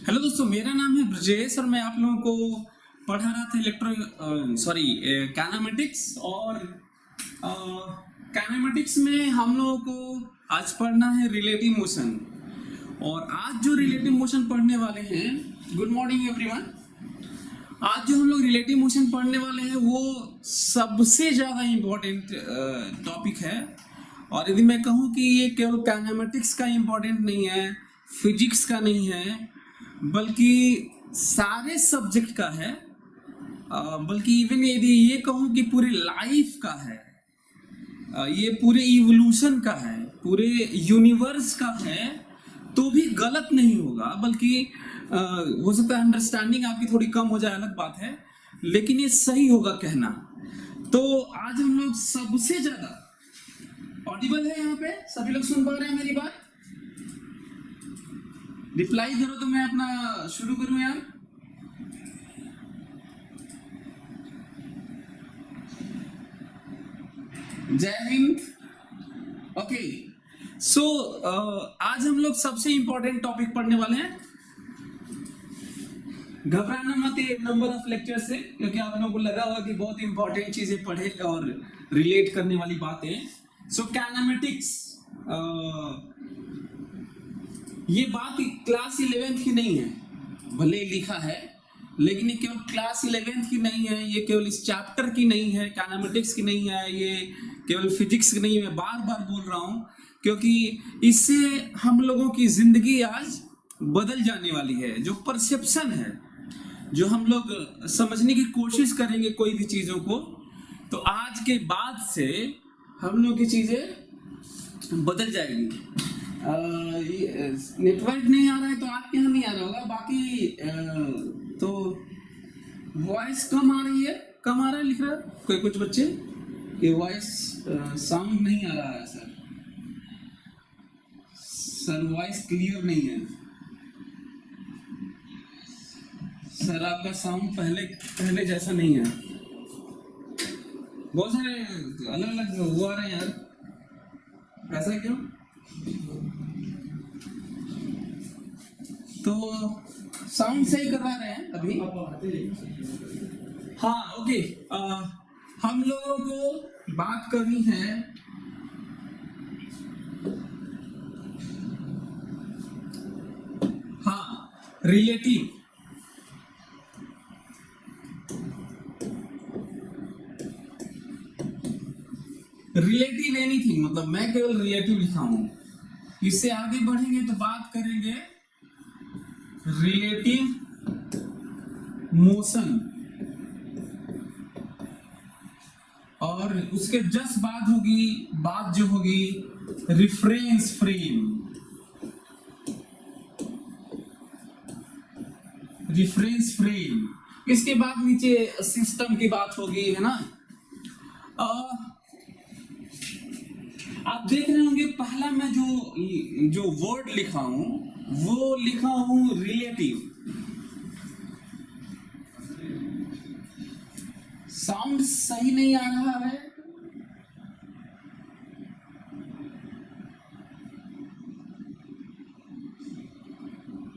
Hello दोस्तों, मेरा नाम है ब्रजेश और मैं आप लोगों को पढ़ा रहा था काइनेमेटिक्स। और काइनेमेटिक्स में हम लोगों को आज पढ़ना है रिलेटिव मोशन। और आज जो रिलेटिव मोशन पढ़ने वाले हैं, गुड मॉर्निंग एवरीवन। आज जो हम लोग रिलेटिव मोशन पढ़ने वाले हैं वो सबसे ज़्यादा इम्पोर्टेंट टॉपिक है। और यदि मैं कहूँ कि ये केवल काइनेमेटिक्स का इम्पोर्टेंट नहीं है, फिजिक्स का नहीं है, बल्कि सारे सब्जेक्ट का है, बल्कि इवन यदि ये कहूँ कि पूरे लाइफ का है, ये पूरे इवोल्यूशन का है, पूरे यूनिवर्स का है, तो भी गलत नहीं होगा। बल्कि हो सकता है अंडरस्टैंडिंग आपकी थोड़ी कम हो जाए, अलग बात है, लेकिन ये सही होगा कहना। तो आज हम लोग सबसे ज्यादा ऑडिबल है, यहाँ पे सभी लोग सुन पा रहे हैं मेरी बात? रिप्लाई करो तो मैं अपना शुरू करूं यार। जय हिंद। ओके, सो आज हम लोग सबसे इंपॉर्टेंट टॉपिक पढ़ने वाले हैं। घबराना मत ये नंबर ऑफ लेक्चर से, क्योंकि आप लोगों को लगा होगा कि बहुत इंपॉर्टेंट चीजें पढ़े और रिलेट करने वाली बातें। सो काइनेमेटिक्स, ये बात क्लास 11th की नहीं है, भले ही लिखा है, लेकिन ये केवल क्लास 11th की नहीं है, ये केवल इस चैप्टर की नहीं है, काइनेमेटिक्स की नहीं है, ये केवल फिजिक्स की नहीं है। मैं बार बार बोल रहा हूँ क्योंकि इससे हम लोगों की जिंदगी आज बदल जाने वाली है। जो परसेप्शन है, जो हम लोग समझने की कोशिश करेंगे कोई भी चीज़ों को, तो आज के बाद से हम लोग की चीज़ें बदल जाएंगी। नेटवर्क नहीं आ रहा है तो आपके यहाँ नहीं आ रहा होगा, बाकी तो वॉइस कम आ रही है, कम आ रहा है लिख रहा है कोई कुछ बच्चे कि वॉइस साउंड नहीं आ रहा है। सर वॉइस क्लियर नहीं है सर, आपका साउंड पहले जैसा नहीं है। बहुत सारे अलग अलग वो आ रहे हैं यार, ऐसा क्यों? तो साउंड सही करवा रहे हैं अभी? हाँ, ओके। हम लोगों को बात करनी है रिलेटिव। रिलेटिव एनीथिंग, मतलब मैं केवल रिलेटिव लिखा हूं। इससे आगे बढ़ेंगे तो बात करेंगे रिलेटिव मोशन, और उसके जस्ट बात जो होगी रिफरेंस फ्रेम। इसके बाद नीचे सिस्टम की बात होगी, है ना। आप देख रहे होंगे पहला मैं जो वर्ड लिखा हूं वो लिखा हूं रिलेटिव। साउंड सही नहीं आ रहा है,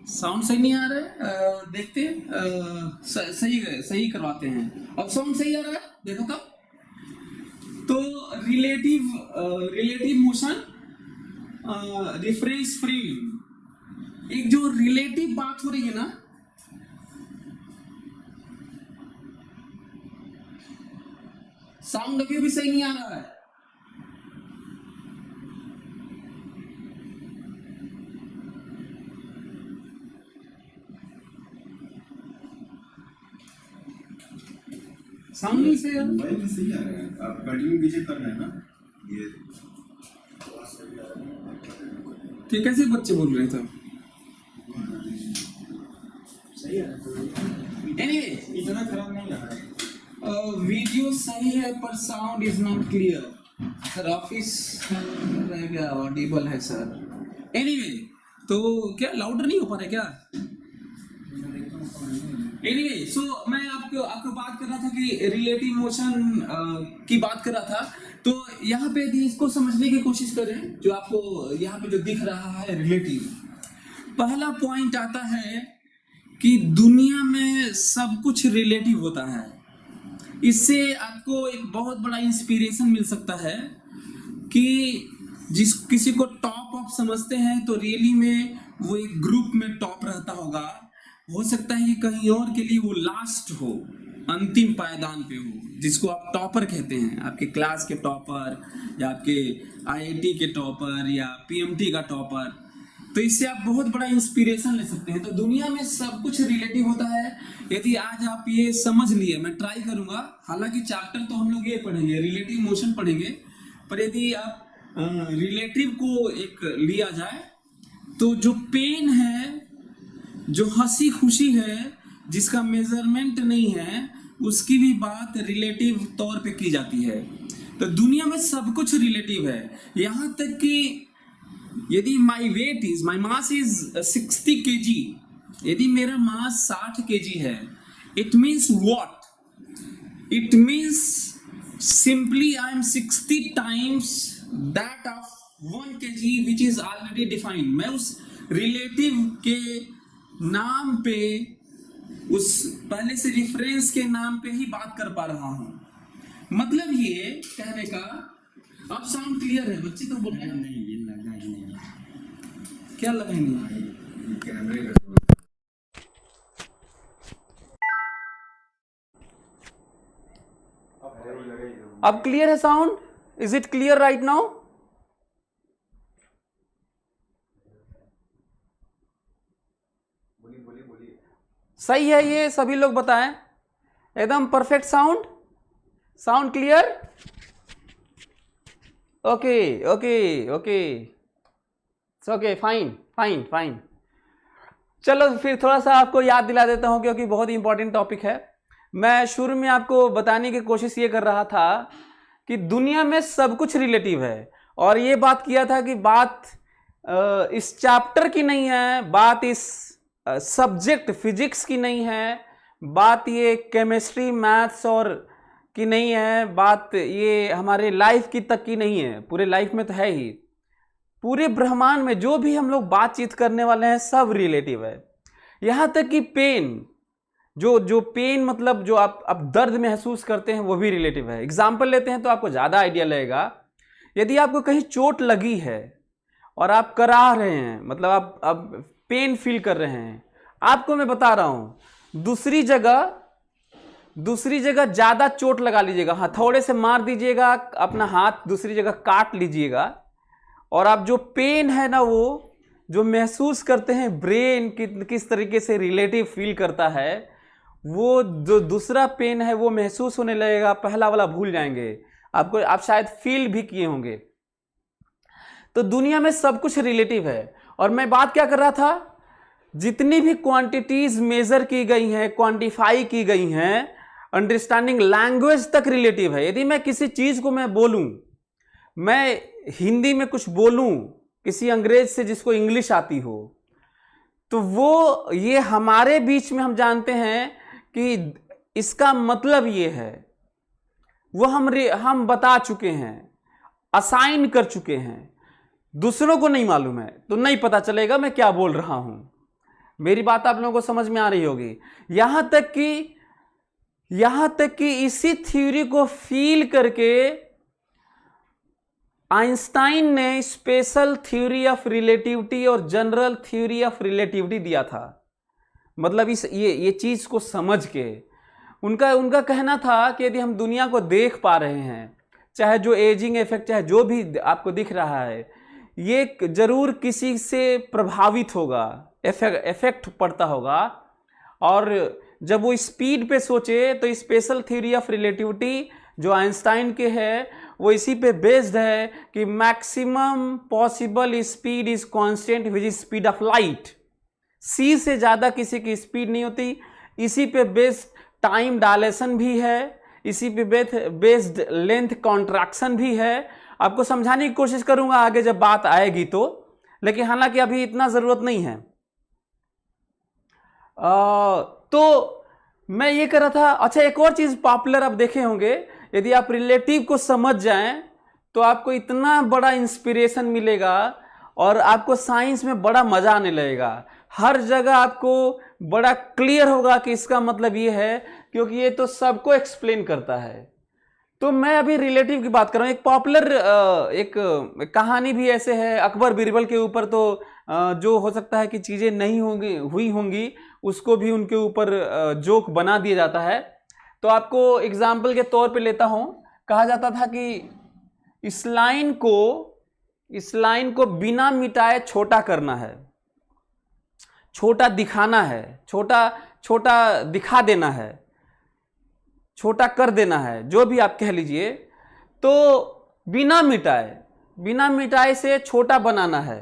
साउंड सही नहीं आ रहा है। देखते हैं, सही करवाते हैं। अब साउंड सही आ रहा है, देखो तब। तो रिलेटिव मोशन, रिफरेंस फ्रेम, एक जो रिलेटिव बात हो रही है ना, साउंड अभी भी सही नहीं आ रहा है। साउंड नहीं सही आ रहा है। आप कंटिन्यू कीजिए, करना है ना ये। ठीक, कैसे बच्चे बोल रहे थे? सही है, एनीवे, इतना खराब नहीं लग रहा है। वीडियो सही है पर sound is not clear. Sir office क्या ऑडिबल है सर? एनीवे, तो क्या लाउडर नहीं हो पा रहा है क्या? एनीवे, सो मैं आपको बात कर रहा था कि रिलेटिव मोशन की बात कर रहा था। तो यहाँ पे यदि इसको समझने की कोशिश करें, जो आपको यहाँ पे जो दिख रहा है रिलेटिव, पहला पॉइंट आता है कि दुनिया में सब कुछ रिलेटिव होता है। इससे आपको एक बहुत बड़ा इंस्पिरेशन मिल सकता है कि जिस किसी को टॉप ऑफ समझते हैं तो रियली में वो एक ग्रुप में टॉप रहता होगा। हो सकता है कि कहीं और के लिए वो लास्ट हो, अंतिम पायदान पे हो, जिसको आप टॉपर कहते हैं, आपके क्लास के टॉपर या आपके आईआईटी के टॉपर या पीएमटी का टॉपर। तो इससे आप बहुत बड़ा इंस्पिरेशन ले सकते हैं। तो दुनिया में सब कुछ रिलेटिव होता है। यदि आज आप ये समझ लिए, मैं ट्राई करूंगा, हालांकि चैप्टर तो हम लोग ये पढ़ेंगे, रिलेटिव मोशन पढ़ेंगे, पर यदि आप रिलेटिव को एक लिया जाए तो जो पेन है, जो हंसी खुशी है, जिसका मेजरमेंट नहीं है, उसकी भी बात रिलेटिव तौर पे की जाती है। तो दुनिया में सब कुछ रिलेटिव है। यहाँ तक कि यदि माई मास इज 60 kg, यदि मेरा मास 60 kg है, it means what? It means simply I am 60 times that of 1 kg which is already defined। मैं उस रिलेटिव के नाम पे, उस पहले से रेफरेंस के नाम पे ही बात कर पा रहा हूं। मतलब ये कहने का, अब साउंड क्लियर है बच्चे? तो बोल रहे हैं नहीं, ये लगा ही नहीं। क्या लगा ही नहीं? कैमरे का अब क्लियर है sound? Is it clear right now? सही है ये? सभी लोग बताएं। एकदम perfect sound? Sound clear? Okay okay okay okay, fine fine fine. चलो फिर थोड़ा सा आपको याद दिला देता हूं, क्योंकि बहुत ही इंपॉर्टेंट टॉपिक है। मैं शुरू में आपको बताने की कोशिश ये कर रहा था कि दुनिया में सब कुछ रिलेटिव है, और ये बात किया था कि बात इस चैप्टर की नहीं है, बात इस सब्जेक्ट फिजिक्स की नहीं है, बात ये केमिस्ट्री मैथ्स और की नहीं है, बात ये हमारे लाइफ की तक की नहीं है। पूरे लाइफ में तो है ही, पूरे ब्रह्मांड में जो भी हम लोग बातचीत करने वाले हैं सब रिलेटिव है। यहाँ तक कि पेन, जो पेन मतलब जो आप दर्द महसूस करते हैं, वो भी रिलेटिव है। एग्जाम्पल लेते हैं तो आपको ज़्यादा आइडिया लगेगा। यदि आपको कहीं चोट लगी है और आप करा रहे हैं, मतलब आप पेन फील कर रहे हैं, आपको मैं बता रहा हूँ, दूसरी जगह ज़्यादा चोट लगा लीजिएगा, हथौड़े से मार दीजिएगा, अपना हाथ दूसरी जगह काट लीजिएगा, और आप जो पेन है ना, वो जो महसूस करते हैं, ब्रेन किस तरीके से रिलेटिव फील करता है, वो जो दूसरा पेन है वो महसूस होने लगेगा, पहला वाला भूल जाएंगे। आप शायद फील भी किए होंगे। तो दुनिया में सब कुछ रिलेटिव है। और मैं बात क्या कर रहा था, जितनी भी क्वांटिटीज मेजर की गई हैं, क्वांटिफाई की गई हैं, अंडरस्टैंडिंग लैंग्वेज तक रिलेटिव है। यदि मैं किसी चीज को मैं बोलूं, मैं हिंदी में कुछ बोलूं किसी अंग्रेज से जिसको इंग्लिश आती हो, तो वो ये हमारे बीच में हम जानते हैं कि इसका मतलब ये है, वो हम बता चुके हैं, असाइन कर चुके हैं। दूसरों को नहीं मालूम है तो नहीं पता चलेगा मैं क्या बोल रहा हूं। मेरी बात आप लोगों को समझ में आ रही होगी। यहां तक कि इसी थ्योरी को फील करके आइंस्टाइन ने स्पेशल थ्योरी ऑफ रिलेटिविटी और जनरल थ्योरी ऑफ रिलेटिविटी दिया था। मतलब ये चीज को समझ के उनका कहना था कि यदि हम दुनिया को देख पा रहे हैं, चाहे जो एजिंग इफेक्ट, चाहे जो भी आपको दिख रहा है, ये जरूर किसी से प्रभावित होगा, इफेक्ट पड़ता होगा। और जब वो स्पीड पे सोचे तो स्पेशल थ्योरी ऑफ रिलेटिविटी जो आइंस्टाइन के है, वो इसी पे बेस्ड है कि maximum possible speed is constant which is speed of light. C से ज़्यादा किसी की स्पीड नहीं होती। इसी पे बेस्ड टाइम डायलेशन भी है, इसी पे बेस्ड लेंथ कॉन्ट्रैक्शन भी है। आपको समझाने की कोशिश करूंगा आगे जब बात आएगी तो, लेकिन हालांकि अभी इतना ज़रूरत नहीं है। तो मैं ये कर रहा था। अच्छा, एक और चीज़ पॉपुलर आप देखे होंगे, यदि आप रिलेटिव को समझ जाएं तो आपको इतना बड़ा इंस्पिरेशन मिलेगा और आपको साइंस में बड़ा मजा आने लगेगा। हर जगह आपको बड़ा क्लियर होगा कि इसका मतलब ये है, क्योंकि ये तो सबको एक्सप्लेन करता है। तो मैं अभी रिलेटिव की बात कर रहा हूँ। एक पॉपुलर एक कहानी भी ऐसे है अकबर बीरबल के ऊपर, तो जो हो सकता है कि चीज़ें नहीं हुई होंगी उसको भी उनके ऊपर जोक बना दिया जाता है। तो आपको एग्जाम्पल के तौर पे लेता हूँ। कहा जाता था कि इस लाइन को बिना मिटाए छोटा करना है, छोटा दिखाना है, छोटा दिखा देना है, छोटा कर देना है, जो भी आप कह लीजिए। तो बिना मिटाए से छोटा बनाना है।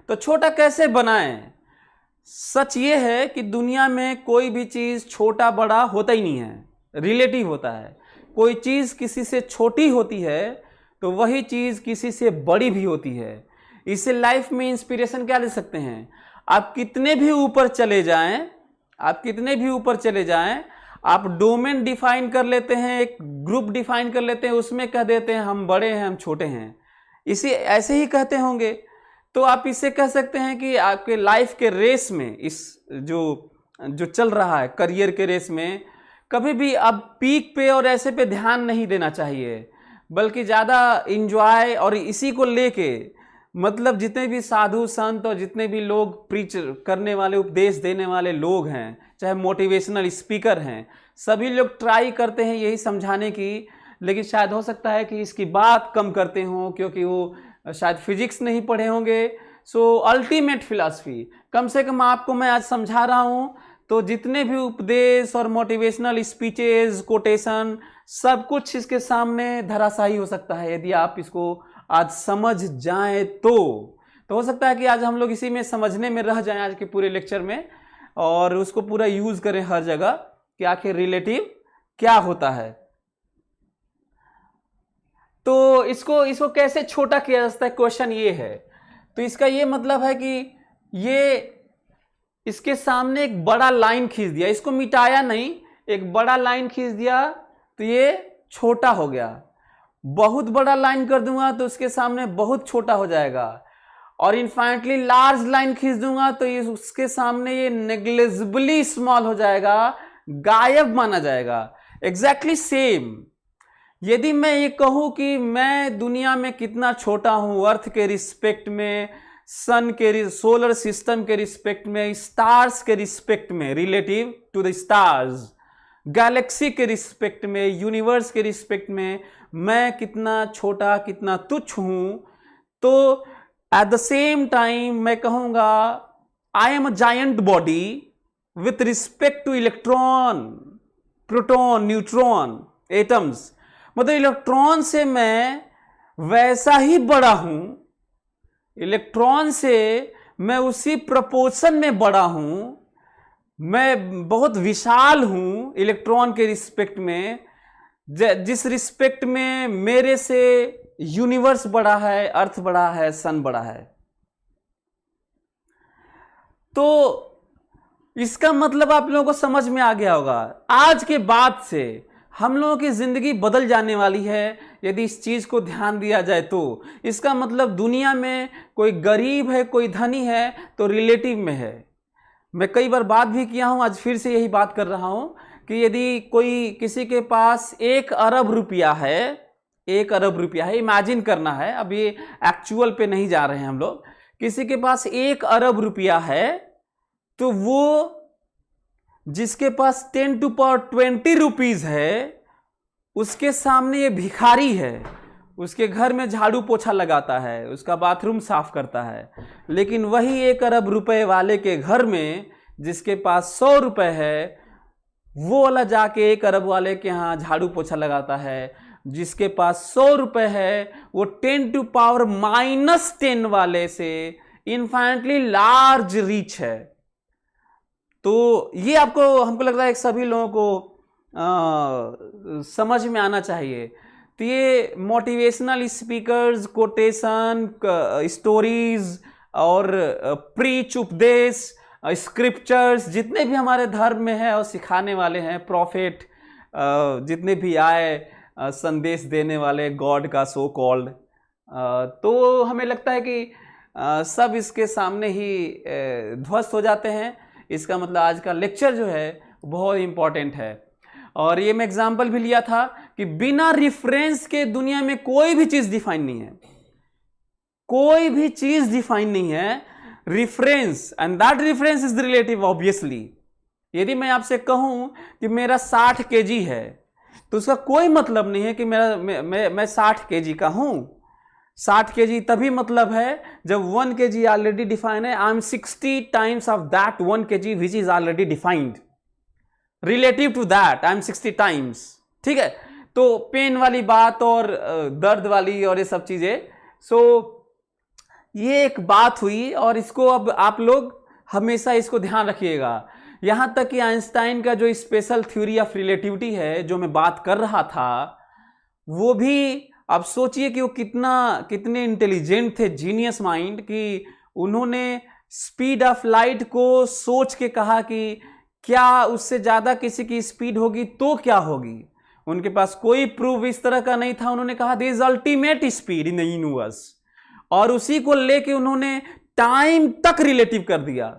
तो छोटा कैसे बनाएं? सच ये है कि दुनिया में कोई भी चीज़ छोटा बड़ा होता ही नहीं है, रिलेटिव होता है। कोई चीज़ किसी से छोटी होती है तो वही चीज़ किसी से बड़ी भी होती है। इससे लाइफ में इंस्पिरेशन क्या ले सकते हैं? आप कितने भी ऊपर चले जाएं, आप डोमेन डिफाइन कर लेते हैं, एक ग्रुप डिफाइन कर लेते हैं, उसमें कह देते हैं हम बड़े हैं, हम छोटे हैं, इसी ऐसे ही कहते होंगे। तो आप इससे कह सकते हैं कि आपके लाइफ के रेस में, इस जो चल रहा है करियर के रेस में, कभी भी अब पीक पे और ऐसे पे ध्यान नहीं देना चाहिए, बल्कि ज़्यादा इंजॉय और इसी को लेके, मतलब जितने भी साधु संत और जितने भी लोग प्रीच करने वाले, उपदेश देने वाले लोग हैं, चाहे मोटिवेशनल स्पीकर हैं, सभी लोग ट्राई करते हैं यही समझाने की, लेकिन शायद हो सकता है कि इसकी बात कम करते हों, क्योंकि वो शायद फिजिक्स नहीं पढ़े होंगे। सो अल्टीमेट फिलॉसफी कम से कम आपको मैं आज समझा रहा हूँ। तो जितने भी उपदेश और मोटिवेशनल स्पीचेस, कोटेशन, सब कुछ इसके सामने धराशायी हो सकता है यदि आप इसको आज समझ जाएं। तो हो सकता है कि आज हम लोग इसी में समझने में रह जाएं आज के पूरे लेक्चर में, और उसको पूरा यूज करें हर जगह कि आखिर रिलेटिव क्या होता है। तो इसको कैसे छोटा किया जा सकता है, क्वेश्चन ये है। तो इसका ये मतलब है कि ये इसके सामने एक बड़ा लाइन खींच दिया, इसको मिटाया नहीं, एक बड़ा लाइन खींच दिया तो ये छोटा हो गया। बहुत बड़ा लाइन कर दूंगा तो उसके सामने बहुत छोटा हो जाएगा, और इनफाइनाइटली लार्ज लाइन खींच दूंगा तो ये उसके सामने ये नेग्लिजिबली स्मॉल हो जाएगा, गायब माना जाएगा। एग्जैक्टली सेम यदि मैं ये कहूं कि मैं दुनिया में कितना छोटा हूं, अर्थ के रिस्पेक्ट में, सन के, सोलर सिस्टम के रिस्पेक्ट में, स्टार्स के रिस्पेक्ट में, relative to the stars, galaxy के रिस्पेक्ट में, यूनिवर्स के रिस्पेक्ट में मैं कितना छोटा, कितना तुच्छ हूं, तो एट द सेम टाइम मैं कहूंगा आई am a giant body with respect two electron, proton, neutron, atoms. मतलब इलेक्ट्रॉन से मैं वैसा ही बड़ा हूं, इलेक्ट्रॉन से मैं उसी प्रपोर्शन में बड़ा हूं, मैं बहुत विशाल हूं इलेक्ट्रॉन के रिस्पेक्ट में, जिस रिस्पेक्ट में मेरे से यूनिवर्स बड़ा है, अर्थ बड़ा है, सन बड़ा है। तो इसका मतलब आप लोगों को समझ में आ गया होगा। आज के बाद से हम लोगों की जिंदगी बदल जाने वाली है यदि इस चीज को ध्यान दिया जाए। तो इसका मतलब दुनिया में कोई गरीब है, कोई धनी है, तो रिलेटिव में है। मैं कई बार बात भी किया हूं, आज फिर से यही बात कर रहा हूं कि यदि कोई किसी के पास 1 अरब रुपया है, 1 अरब रुपया है, इमेजिन करना है, अब ये एक्चुअल पे नहीं जा रहे हैं हम लोग, किसी के पास 1 अरब रुपया है, तो वो जिसके पास 10 to power 20 रुपीज है, उसके सामने ये भिखारी है, उसके घर में झाड़ू पोछा लगाता है, उसका बाथरूम साफ करता है। लेकिन वही 1 अरब रुपए वाले के घर में जिसके पास 100 रुपए है, वो वाला जाके 1 अरब वाले के यहाँ झाड़ू पोछा लगाता है। जिसके पास 100 रुपए है वो 10 to power -10 वाले से इनफाइनेटली लार्ज रीच है। तो ये हमको लगता है कि सभी लोगों को समझ में आना चाहिए। तो ये मोटिवेशनल स्पीकर्स, कोटेशन, स्टोरीज और प्रीच, उपदेश, स्क्रिप्चर्स जितने भी हमारे धर्म में है और सिखाने वाले हैं, प्रॉफिट जितने भी आए संदेश देने वाले, गॉड का सो कॉल्ड, तो हमें लगता है कि सब इसके सामने ही ध्वस्त हो जाते हैं। इसका मतलब आज का लेक्चर जो है बहुत इंपॉर्टेंट है। और ये मैं एग्जाम्पल भी लिया था कि बिना रेफरेंस के दुनिया में कोई भी चीज डिफाइन नहीं है, कोई भी चीज डिफाइन नहीं है। Reference, and that reference is relative obviously. यदि मैं आपसे कहूं कि मेरा 60 kg है तो उसका कोई मतलब नहीं है कि मैं 60 kg का हूं। 60 kg तभी मतलब है जब 1 kg ऑलरेडी डिफाइन है। I am 60 times of that 1 kg which is already defined. Relative to that I am 60 times. ठीक है, तो पेन वाली बात और दर्द वाली और ये सब चीजें, सो ये एक बात हुई। और इसको अब आप लोग हमेशा इसको ध्यान रखिएगा। यहां तक कि आइंस्टाइन का जो स्पेशल थ्योरी ऑफ रिलेटिविटी है जो मैं बात कर रहा था, वो भी अब सोचिए कि वो कितने इंटेलिजेंट थे, जीनियस माइंड, कि उन्होंने स्पीड ऑफ लाइट को सोच के कहा कि क्या उससे ज्यादा किसी की स्पीड होगी तो क्या होगी। उनके पास कोई प्रूफ इस तरह का नहीं था। उन्होंने कहा this is ultimate speed in the universe, और उसी को लेके उन्होंने टाइम तक रिलेटिव कर दिया।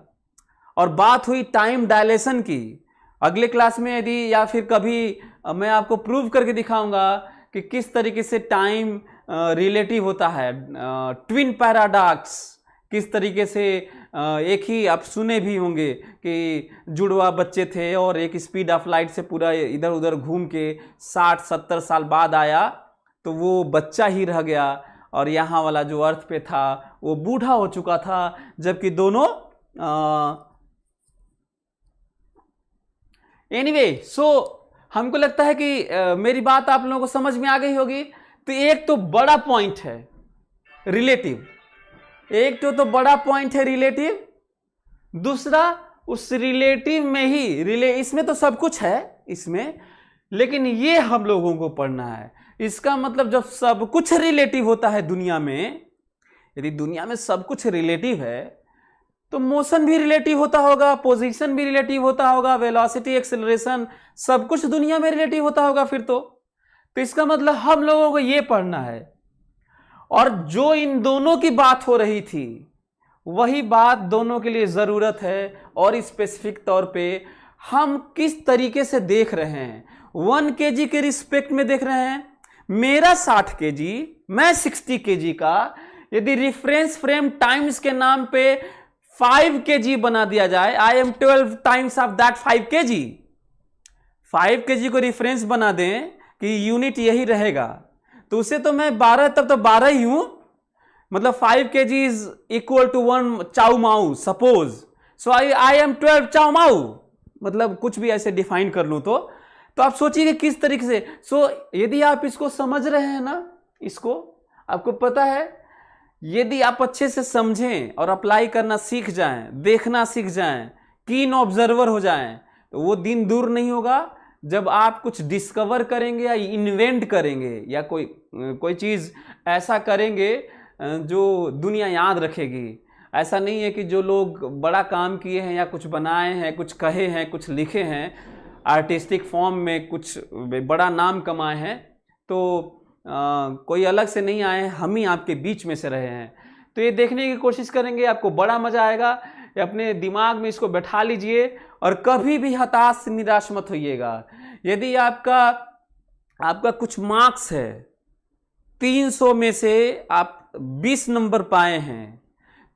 और बात हुई टाइम डायलेशन की। अगले क्लास में यदि या फिर कभी मैं आपको प्रूव करके दिखाऊंगा कि किस तरीके से टाइम रिलेटिव होता है। ट्विन पैराडॉक्स किस तरीके से, एक ही आप सुने भी होंगे कि जुड़वा बच्चे थे और एक स्पीड ऑफ लाइट से पूरा इधर उधर घूम के 60-70 साल बाद आया तो वो बच्चा ही रह गया, और यहाँ वाला जो अर्थ पे था वो बूढ़ा हो चुका था, जबकि दोनों एनीवे सो हमको लगता है कि मेरी बात आप लोगों को समझ में आ गई होगी। तो एक तो बड़ा पॉइंट है रिलेटिव, एक तो बड़ा पॉइंट है रिलेटिव। दूसरा, उस रिलेटिव में ही इसमें तो सब कुछ है इसमें, लेकिन ये हम लोगों को पढ़ना है। इसका मतलब जब सब कुछ रिलेटिव होता है दुनिया में, यदि दुनिया में सब कुछ रिलेटिव है तो मोशन भी रिलेटिव होता होगा, पोजीशन भी रिलेटिव होता होगा, वेलोसिटी, एक्सेलरेशन, सब कुछ दुनिया में रिलेटिव होता होगा फिर तो इसका मतलब हम लोगों को ये पढ़ना है। और जो इन दोनों की बात हो रही थी वही बात दोनों के लिए जरूरत है, और स्पेसिफिक तौर पे हम किस तरीके से देख रहे हैं। 1 kg के रिस्पेक्ट में देख रहे हैं। मेरा 60 kg, मैं 60 kg का, यदि रेफरेंस फ्रेम टाइम्स के नाम पे 5 kg बना दिया जाए, आई am 12 times of that 5 kg। 5 kg को रेफरेंस बना दें कि यूनिट यही रहेगा, तो उसे तो मैं 12, तब तो 12 ही हूं। मतलब 5 kg इज इक्वल टू 1 चाउ माउ सपोज, सो आई एम 12 चाउ माउ। मतलब कुछ भी ऐसे डिफाइन कर लूं तो आप सोचिए किस तरीके से। सो यदि आप इसको समझ रहे हैं ना, इसको आपको पता है, यदि आप अच्छे से समझें और अप्लाई करना सीख जाएं, देखना सीख जाएं, कीन ऑब्जर्वर हो जाएं, तो वो दिन दूर नहीं होगा जब आप कुछ डिस्कवर करेंगे या इन्वेंट करेंगे या कोई चीज़ ऐसा करेंगे जो दुनिया याद रखेगी। ऐसा नहीं है कि जो लोग बड़ा काम किए हैं या कुछ बनाए हैं, कुछ कहे हैं, कुछ लिखे हैं, आर्टिस्टिक फॉर्म में कुछ बड़ा नाम कमाए हैं, तो कोई अलग से नहीं आए, हम ही आपके बीच में से रहे हैं। तो ये देखने की कोशिश करेंगे, आपको बड़ा मजा आएगा। अपने दिमाग में इसको बैठा लीजिए और कभी भी हताश निराश मत होइएगा। यदि आपका कुछ मार्क्स है, 300 में से आप 20 नंबर पाए हैं,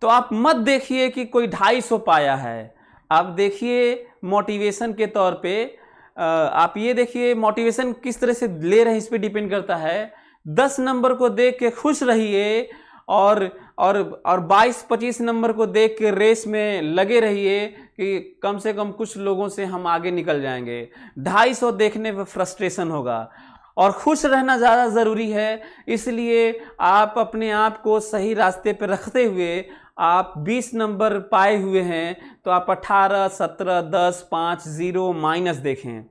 तो आप मत देखिए कि कोई 250 पाया है। आप देखिए मोटिवेशन के तौर पे, आप ये देखिए मोटिवेशन किस तरह से ले रहे हैं, इस पे डिपेंड करता है। 10 नंबर को देख के खुश रहिए और 22-25 नंबर को देख के रेस में लगे रहिए कि कम से कम कुछ लोगों से हम आगे निकल जाएंगे। 250 देखने पे फ्रस्ट्रेशन होगा, और खुश रहना ज़्यादा ज़रूरी है। इसलिए आप अपने आप को सही रास्ते पे रखते हुए आप 20 नंबर पाए हुए हैं, तो आप 18, 17, 10, 5, 0 माइनस देखें।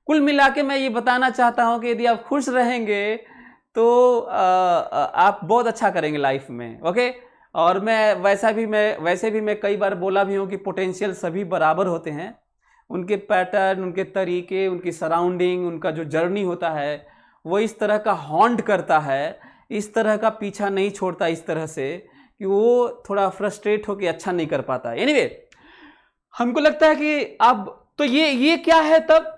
कुल मिला के मैं ये बताना चाहता हूँ कि यदि आप खुश रहेंगे तो आप बहुत अच्छा करेंगे लाइफ में, ओके। और मैं वैसे भी मैं कई बार बोला भी हूँ कि पोटेंशियल सभी बराबर होते हैं। उनके पैटर्न, उनके तरीके, उनकी सराउंडिंग, उनका जो जर्नी होता है वो इस तरह का हॉन्ट करता है, इस तरह का पीछा नहीं छोड़ता, इस तरह से कि वो थोड़ा फ्रस्ट्रेट होकर अच्छा नहीं कर पाता। एनीवे, हमको लगता है कि अब तो ये क्या है, तब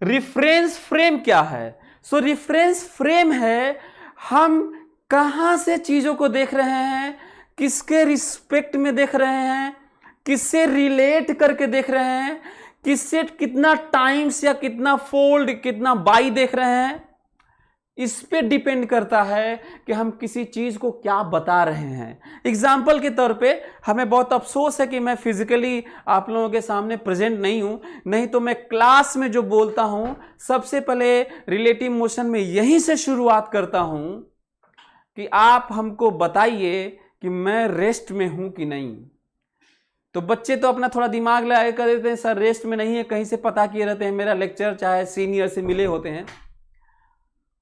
रिफरेंस फ्रेम क्या है? सो रिफरेंस फ्रेम है हम कहां से चीजों को देख रहे हैं, किसके रिस्पेक्ट में देख रहे हैं, किससे रिलेट करके देख रहे हैं, किससे कितना टाइम्स या कितना फोल्ड, कितना बाई देख रहे हैं। इस पे डिपेंड करता है कि हम किसी चीज को क्या बता रहे हैं। एग्जाम्पल के तौर पे हमें बहुत अफसोस है कि मैं फिजिकली आप लोगों के सामने प्रेजेंट नहीं हूं, नहीं तो मैं क्लास में जो बोलता हूं सबसे पहले रिलेटिव मोशन में यहीं से शुरुआत करता हूं कि आप हमको बताइए कि मैं रेस्ट में हूं कि नहीं। तो बच्चे तो अपना थोड़ा दिमाग लगा कर देते हैं, सर रेस्ट में नहीं है, कहीं से पता किए रहते हैं, मेरा लेक्चर चाहे सीनियर से मिले होते हैं।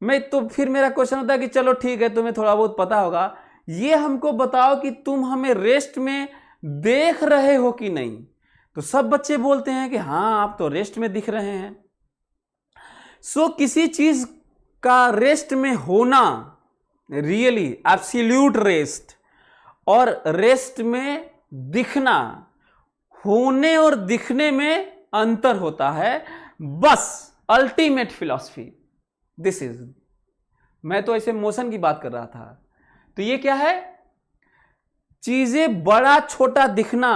मैं तो फिर मेरा क्वेश्चन होता है कि चलो ठीक है, तुम्हें थोड़ा बहुत पता होगा, ये हमको बताओ कि तुम हमें रेस्ट में देख रहे हो कि नहीं। तो सब बच्चे बोलते हैं कि हाँ आप तो रेस्ट में दिख रहे हैं। सो किसी चीज का रेस्ट में होना, रियली एब्सोल्यूट रेस्ट, और रेस्ट में दिखना, होने और दिखने में अंतर होता है। बस अल्टीमेट फिलॉसफी दिस इज। मैं तो ऐसे मोशन की बात कर रहा था। तो ये क्या है, चीजें बड़ा छोटा दिखना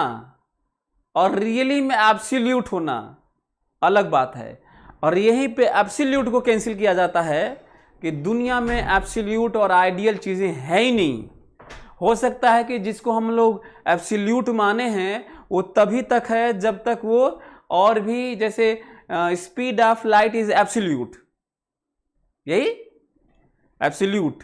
और रियली में एब्सोल्यूट होना अलग बात है। और यहीं पे एब्सोल्यूट को कैंसिल किया जाता है कि दुनिया में एब्सोल्यूट और आइडियल चीजें है ही नहीं। हो सकता है कि जिसको हम लोग एब्सोल्यूट माने हैं वो तभी तक है जब तक वो और भी, जैसे speed of light is absolute, यही एब्सोल्यूट,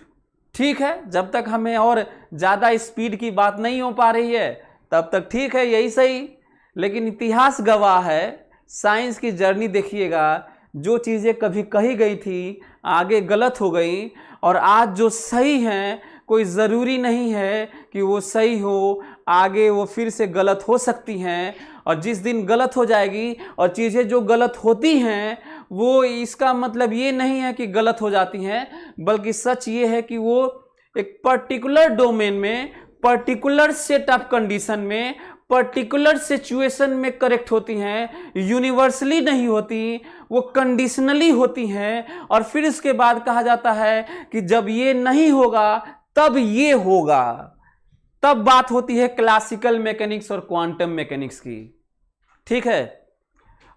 ठीक है। जब तक हमें और ज्यादा स्पीड की बात नहीं हो पा रही है तब तक ठीक है, यही सही। लेकिन इतिहास गवाह है, साइंस की जर्नी देखिएगा, जो चीजें कभी कही गई थी आगे गलत हो गई, और आज जो सही हैं कोई ज़रूरी नहीं है कि वो सही हो, आगे वो फिर से गलत हो सकती हैं। और जिस दिन गलत हो जाएगी और चीज़ें जो गलत होती हैं वो, इसका मतलब ये नहीं है कि गलत हो जाती हैं, बल्कि सच ये है कि वो एक पर्टिकुलर डोमेन में, पर्टिकुलर सेट ऑफ कंडीशन में, पर्टिकुलर सिचुएशन में करेक्ट होती हैं, यूनिवर्सली नहीं होती, वो कंडीशनली होती हैं। और फिर इसके बाद कहा जाता है कि जब ये नहीं होगा तब ये होगा। तब बात होती है क्लासिकल मैकेनिक्स और क्वांटम मैकेनिक्स की, ठीक है।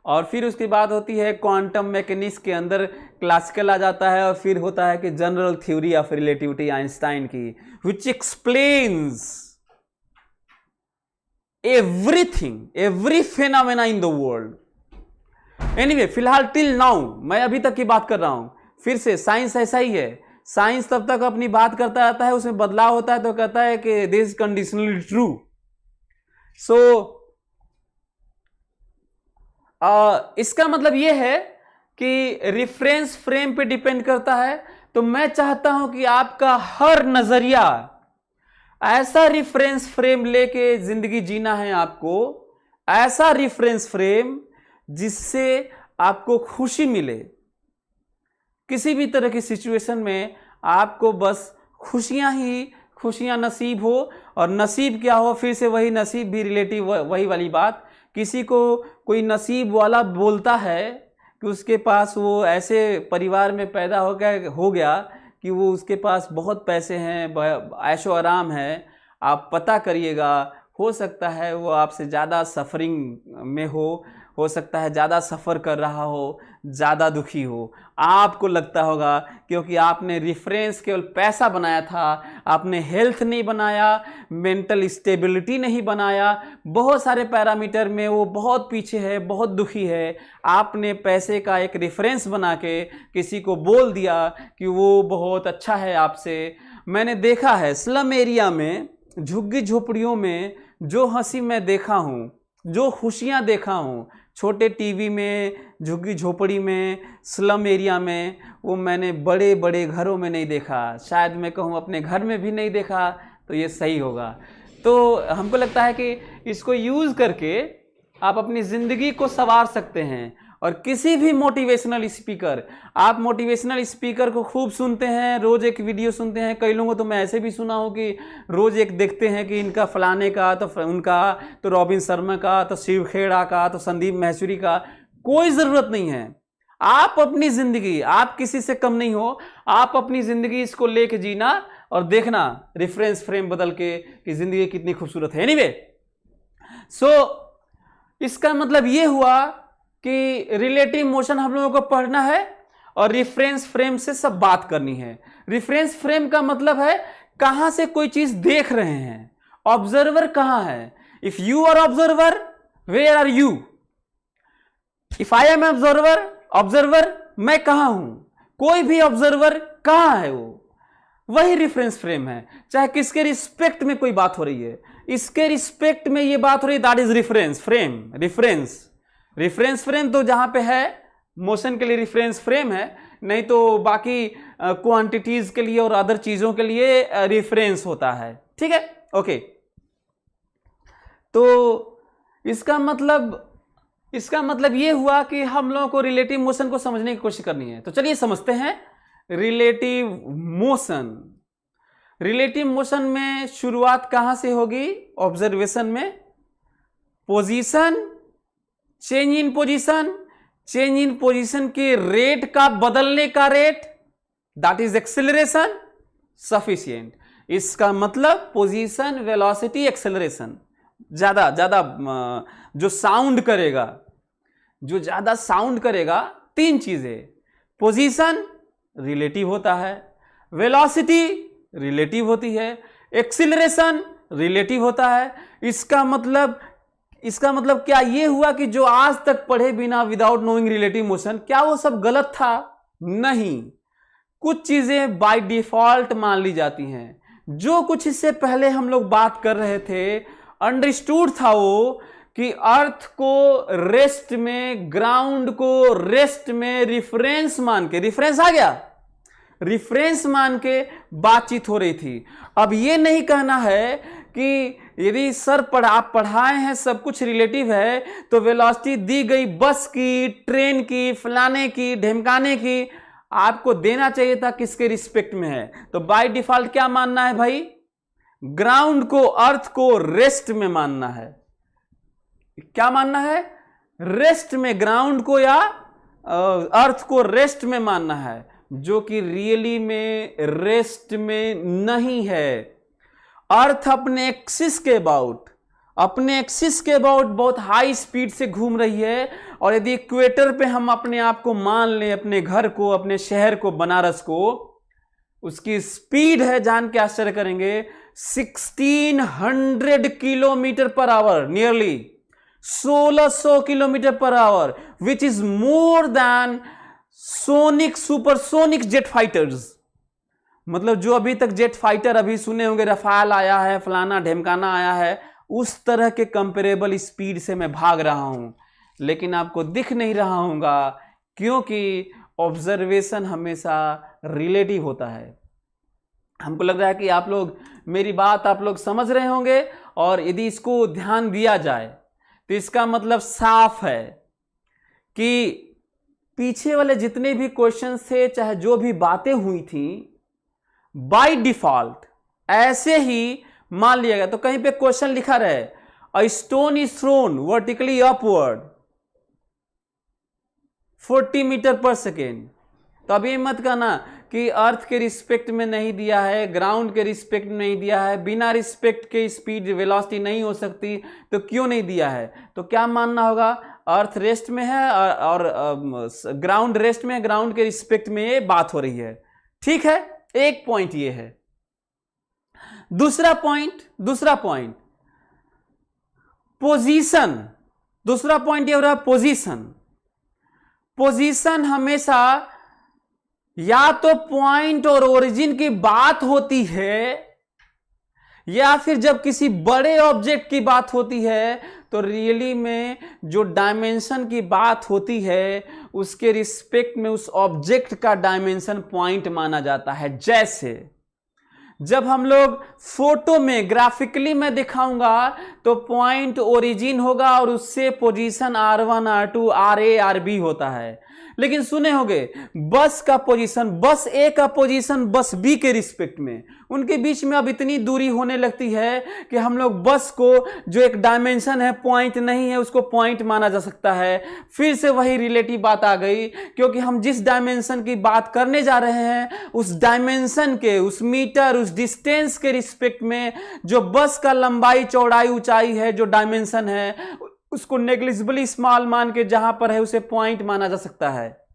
और फिर उसकी बात होती है क्वांटम मैकेनिक्स के अंदर क्लासिकल आ जाता है, और फिर होता है कि general theory of relativity Einstein की, which explains everything, every phenomena in the world. Anyway, फिलहाल टिल नाउ मैं अभी तक की बात कर रहा हूं। फिर से साइंस ऐसा ही है, साइंस तब तक अपनी बात करता रहता है, उसमें बदलाव होता है तो कहता है कि दिस इज कंडीशनली ट्रू। सो इसका मतलब यह है कि रेफरेंस फ्रेम पे डिपेंड करता है। तो मैं चाहता हूं कि आपका हर नजरिया ऐसा रेफरेंस फ्रेम लेके जिंदगी जीना है आपको, ऐसा रेफरेंस फ्रेम जिससे आपको खुशी मिले। किसी भी तरह की सिचुएशन में आपको बस खुशियां ही खुशियां नसीब हो, और नसीब क्या हो, फिर से वही नसीब भी रिलेटिव, वही वाली बात। किसी को कोई नसीब वाला बोलता है कि उसके पास वो ऐसे परिवार में पैदा हो गया कि वो उसके पास बहुत पैसे हैं, ऐशो आराम है। आप पता करिएगा, हो सकता है वो आपसे ज़्यादा सफरिंग में हो सकता है ज़्यादा सफ़र कर रहा हो, ज़्यादा दुखी हो। आपको लगता होगा क्योंकि आपने रेफरेंस केवल पैसा बनाया था, आपने हेल्थ नहीं बनाया, मेंटल स्टेबिलिटी नहीं बनाया, बहुत सारे पैरामीटर में वो बहुत पीछे है, बहुत दुखी है। आपने पैसे का एक रेफरेंस बना के किसी को बोल दिया कि वो बहुत अच्छा है आपसे। मैंने देखा है स्लम एरिया में, झुग्गी झोपड़ियों में जो हंसी मैं देखा हूँ, जो खुशियाँ देखा हूँ, छोटे टीवी में, झुग्गी झोपड़ी में, स्लम एरिया में, वो मैंने बड़े बड़े घरों में नहीं देखा। शायद मैं कहूँ अपने घर में भी नहीं देखा, तो ये सही होगा। तो हमको लगता है कि इसको यूज़ करके आप अपनी ज़िंदगी को संवार सकते हैं। और किसी भी मोटिवेशनल स्पीकर, आप मोटिवेशनल स्पीकर को खूब सुनते हैं, रोज एक वीडियो सुनते हैं, कई लोगों तो मैं ऐसे भी सुना हूं कि रोज एक देखते हैं कि इनका फलाने का, तो उनका, तो रॉबिन शर्मा का, तो शिव खेड़ा का, तो संदीप महसूरी का। कोई जरूरत नहीं है। आप अपनी जिंदगी, आप किसी से कम नहीं हो, आप अपनी जिंदगी इसको लेके जीना और देखना रेफरेंस फ्रेम बदल के कि जिंदगी कितनी खूबसूरत है। एनीवे, सो इसका मतलब ये हुआ कि रिलेटिव मोशन हम लोगों को पढ़ना है और रेफरेंस फ्रेम से सब बात करनी है। रेफरेंस फ्रेम का मतलब है कहां से कोई चीज देख रहे हैं, ऑब्जर्वर कहां है। If you are observer, where are you? If I am observer, मैं कहां हूं? कोई भी ऑब्जर्वर कहां है, वही रेफरेंस फ्रेम है। चाहे किसके रिस्पेक्ट में कोई बात हो रही है, इसके रिस्पेक्ट में ये बात हो रही है, that is reference frame. Reference frame तो जहां पे है मोशन के लिए रेफरेंस फ्रेम है, नहीं तो बाकी क्वांटिटीज के लिए और अदर चीजों के लिए रेफरेंस होता है। ठीक है, ओके। तो इसका मतलब ये हुआ कि हम लोगों को रिलेटिव मोशन को समझने की कोशिश करनी है। तो चलिए समझते हैं रिलेटिव मोशन में शुरुआत कहां से होगी? ऑब्जर्वेशन में। पोजीशन, चेंज इन पोजीशन के रेट का, बदलने का rate, that is acceleration sufficient. इसका मतलब पोजीशन, वेलोसिटी, एक्सेलरेशन। ज्यादा जो ज्यादा साउंड करेगा, तीन चीजें। पोजीशन रिलेटिव होता है, वेलोसिटी रिलेटिव होती है, एक्सीलरेशन रिलेटिव होता है। इसका मतलब क्या ये हुआ कि जो आज तक पढ़े बिना, विदाउट नोइंग रिलेटिव मोशन, क्या वो सब गलत था? नहीं। कुछ चीजें बाय डिफॉल्ट मान ली जाती हैं। जो कुछ इससे पहले हम लोग बात कर रहे थे, अंडरस्टूड था वो कि अर्थ को रेस्ट में, ग्राउंड को रेस्ट में रेफरेंस मान के, रेफरेंस आ गया, रेफरेंस मान के बातचीत हो रही थी। अब ये नहीं कहना है कि यदि सर आप पढ़ाए हैं, सब कुछ रिलेटिव है, तो वेलोसिटी दी गई बस की, ट्रेन की, फलाने की, ढेमकाने की, आपको देना चाहिए था किसके रिस्पेक्ट में है। तो बाय डिफॉल्ट क्या मानना है भाई? ग्राउंड को, अर्थ को रेस्ट में मानना है। क्या मानना है? रेस्ट में, ग्राउंड को या अर्थ को रेस्ट में मानना है, जो कि रियली में रेस्ट में नहीं है। अर्थ अपने एक्सिस के अबाउट बहुत हाई स्पीड से घूम रही है, और यदि इक्वेटर पे हम अपने आप को मान लें, अपने घर को, अपने शहर को, बनारस को, उसकी स्पीड है, जान के आश्चर्य करेंगे, 1600 kilometre per our, nearly 1600 kilometre per our, which is more than supersonic jet fighters. मतलब जो अभी तक जेट फाइटर अभी सुने होंगे, रफाल आया है, फलाना ढेमकाना आया है, उस तरह के कंपेरेबल स्पीड से मैं भाग रहा हूं, लेकिन आपको दिख नहीं रहा होगा, क्योंकि ऑब्जर्वेशन हमेशा रिलेटिव होता है। हमको लग रहा है कि आप लोग मेरी बात आप लोग समझ रहे होंगे, और यदि इसको ध्यान दिया जाए तो इसका मतलब साफ है कि पीछे वाले जितने भी क्वेश्चंस थे, चाहे जो भी बातें हुई थी, बाय डिफॉल्ट ऐसे ही मान लिया गया। तो कहीं पे क्वेश्चन लिखा रहे, a stone is thrown vertically upward 40 metre per second, तो अब ये मत कहना कि अर्थ के रिस्पेक्ट में नहीं दिया है, ग्राउंड के रिस्पेक्ट में नहीं दिया है, बिना रिस्पेक्ट के स्पीड वेलोसिटी नहीं हो सकती, तो क्यों नहीं दिया है? तो क्या मानना होगा? अर्थ रेस्ट में है और ग्राउंड रेस्ट में है, ग्राउंड के रिस्पेक्ट में ये बात हो रही है। ठीक है, एक पॉइंट ये है। दूसरा पॉइंट पोजीशन। दूसरा पॉइंट ये हो रहा है पोजीशन हमेशा या तो पॉइंट और ओरिजिन की बात होती है, या फिर जब किसी बड़े ऑब्जेक्ट की बात होती है तो रियली में जो डायमेंशन की बात होती है, उसके रिस्पेक्ट में उस ऑब्जेक्ट का डायमेंशन पॉइंट माना जाता है। जैसे जब हम लोग फोटो में ग्राफिकली मैं दिखाऊंगा तो पॉइंट ओरिजिन होगा और उससे position R1 R2 RA RB होता है। लेकिन सुने होंगे बस का पोजीशन, बस ए का पोजीशन बस बी के रिस्पेक्ट में, उनके बीच में अब इतनी दूरी होने लगती है कि हम लोग बस को जो एक डायमेंशन है, पॉइंट नहीं है, उसको पॉइंट माना जा सकता है। फिर से वही रिलेटिव बात आ गई, क्योंकि हम जिस डायमेंशन की बात करने जा रहे हैं उस डायमेंशन के, उस मीटर, उस डिस्टेंस के रिस्पेक्ट में जो बस का लंबाई चौड़ाई ऊंचाई है, जो डायमेंशन है, उसको नेग्लिजिबली स्मॉल मान के जहां पर है उसे पॉइंट माना जा सकता है।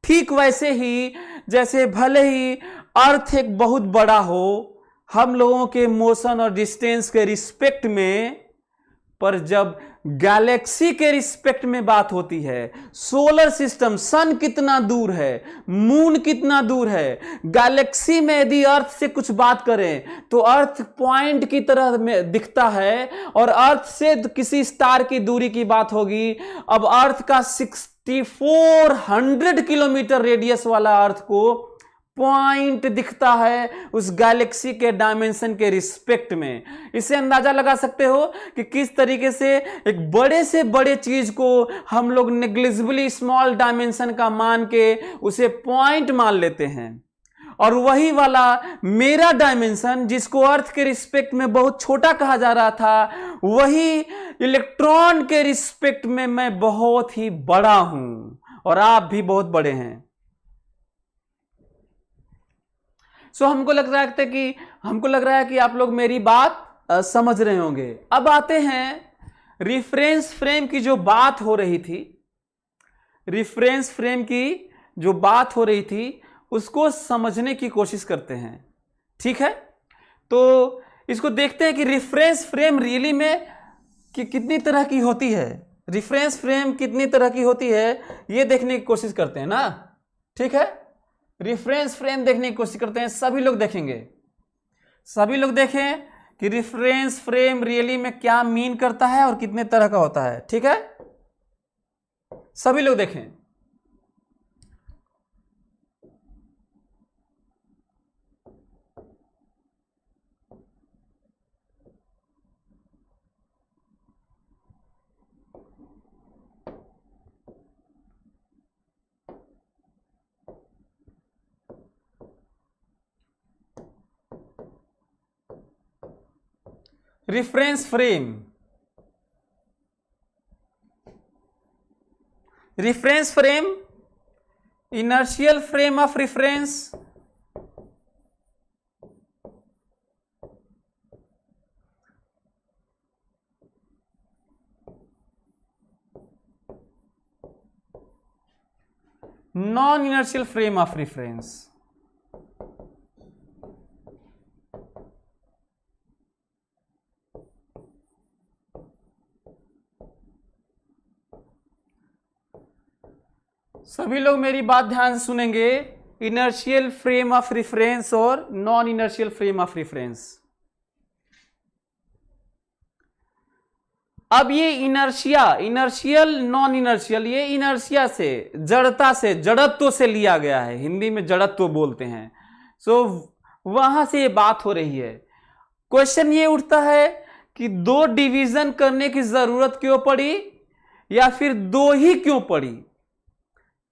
ठीक वैसे ही जैसे भले ही अर्थ एक बहुत बड़ा हो हम लोगों के मोशन और डिस्टेंस के रिस्पेक्ट में, पर जब गैलेक्सी के रिस्पेक्ट में बात होती है, सोलर सिस्टम, सन कितना दूर है, मून कितना दूर है, गैलेक्सी में यदि अर्थ से कुछ बात करें तो अर्थ पॉइंट की तरह में दिखता है, और अर्थ से किसी स्टार की दूरी की बात होगी। अब अर्थ का 6400 किलोमीटर रेडियस वाला अर्थ को पॉइंट दिखता है उस गैलेक्सी के डायमेंशन के रिस्पेक्ट में। इससे अंदाजा लगा सकते हो कि किस तरीके से एक बड़े से बड़े चीज को हम लोग नेग्लिजिबली स्मॉल डायमेंशन का मान के उसे पॉइंट मान लेते हैं। और वही वाला मेरा डायमेंशन जिसको अर्थ के रिस्पेक्ट में बहुत छोटा कहा जा रहा था, वही इलेक्ट्रॉन के रिस्पेक्ट में मैं बहुत ही बड़ा हूं और आप भी बहुत बड़े हैं। सो हमको लग रहा है कि आप लोग मेरी बात समझ रहे होंगे। अब आते हैं रिफरेंस फ्रेम की जो बात हो रही थी, रिफरेंस फ्रेम की जो बात हो रही थी उसको समझने की कोशिश करते हैं। ठीक है, तो इसको देखते हैं कि रिफरेंस फ्रेम रियली में कितनी तरह की होती है, रिफरेंस फ्रेम कितनी तरह की होती है, ये देखने की कोशिश करते हैं ना। ठीक है, रिफरेंस फ्रेम देखने की कोशिश करते हैं, सभी लोग देखेंगे, सभी लोग देखें कि रिफरेंस फ्रेम रियली में क्या मीन करता है और कितने तरह का होता है। ठीक है, सभी लोग देखें। Reference frame, reference frame, inertial frame of reference, non inertial frame of reference. सभी लोग मेरी बात ध्यान से सुनेंगे। इनर्शियल फ्रेम ऑफ रेफरेंस और non inertial frame of reference. अब ये इनर्शिया, इनर्शियल नॉन इनर्शियल, ये इनर्शिया से, जड़ता से, जड़त्व से लिया गया है, हिंदी में जड़त्व बोलते हैं। सो वहां से ये बात हो रही है। क्वेश्चन ये उठता है कि दो डिवीजन करने की जरूरत क्यों पड़ी या फिर दो ही क्यों पड़ी।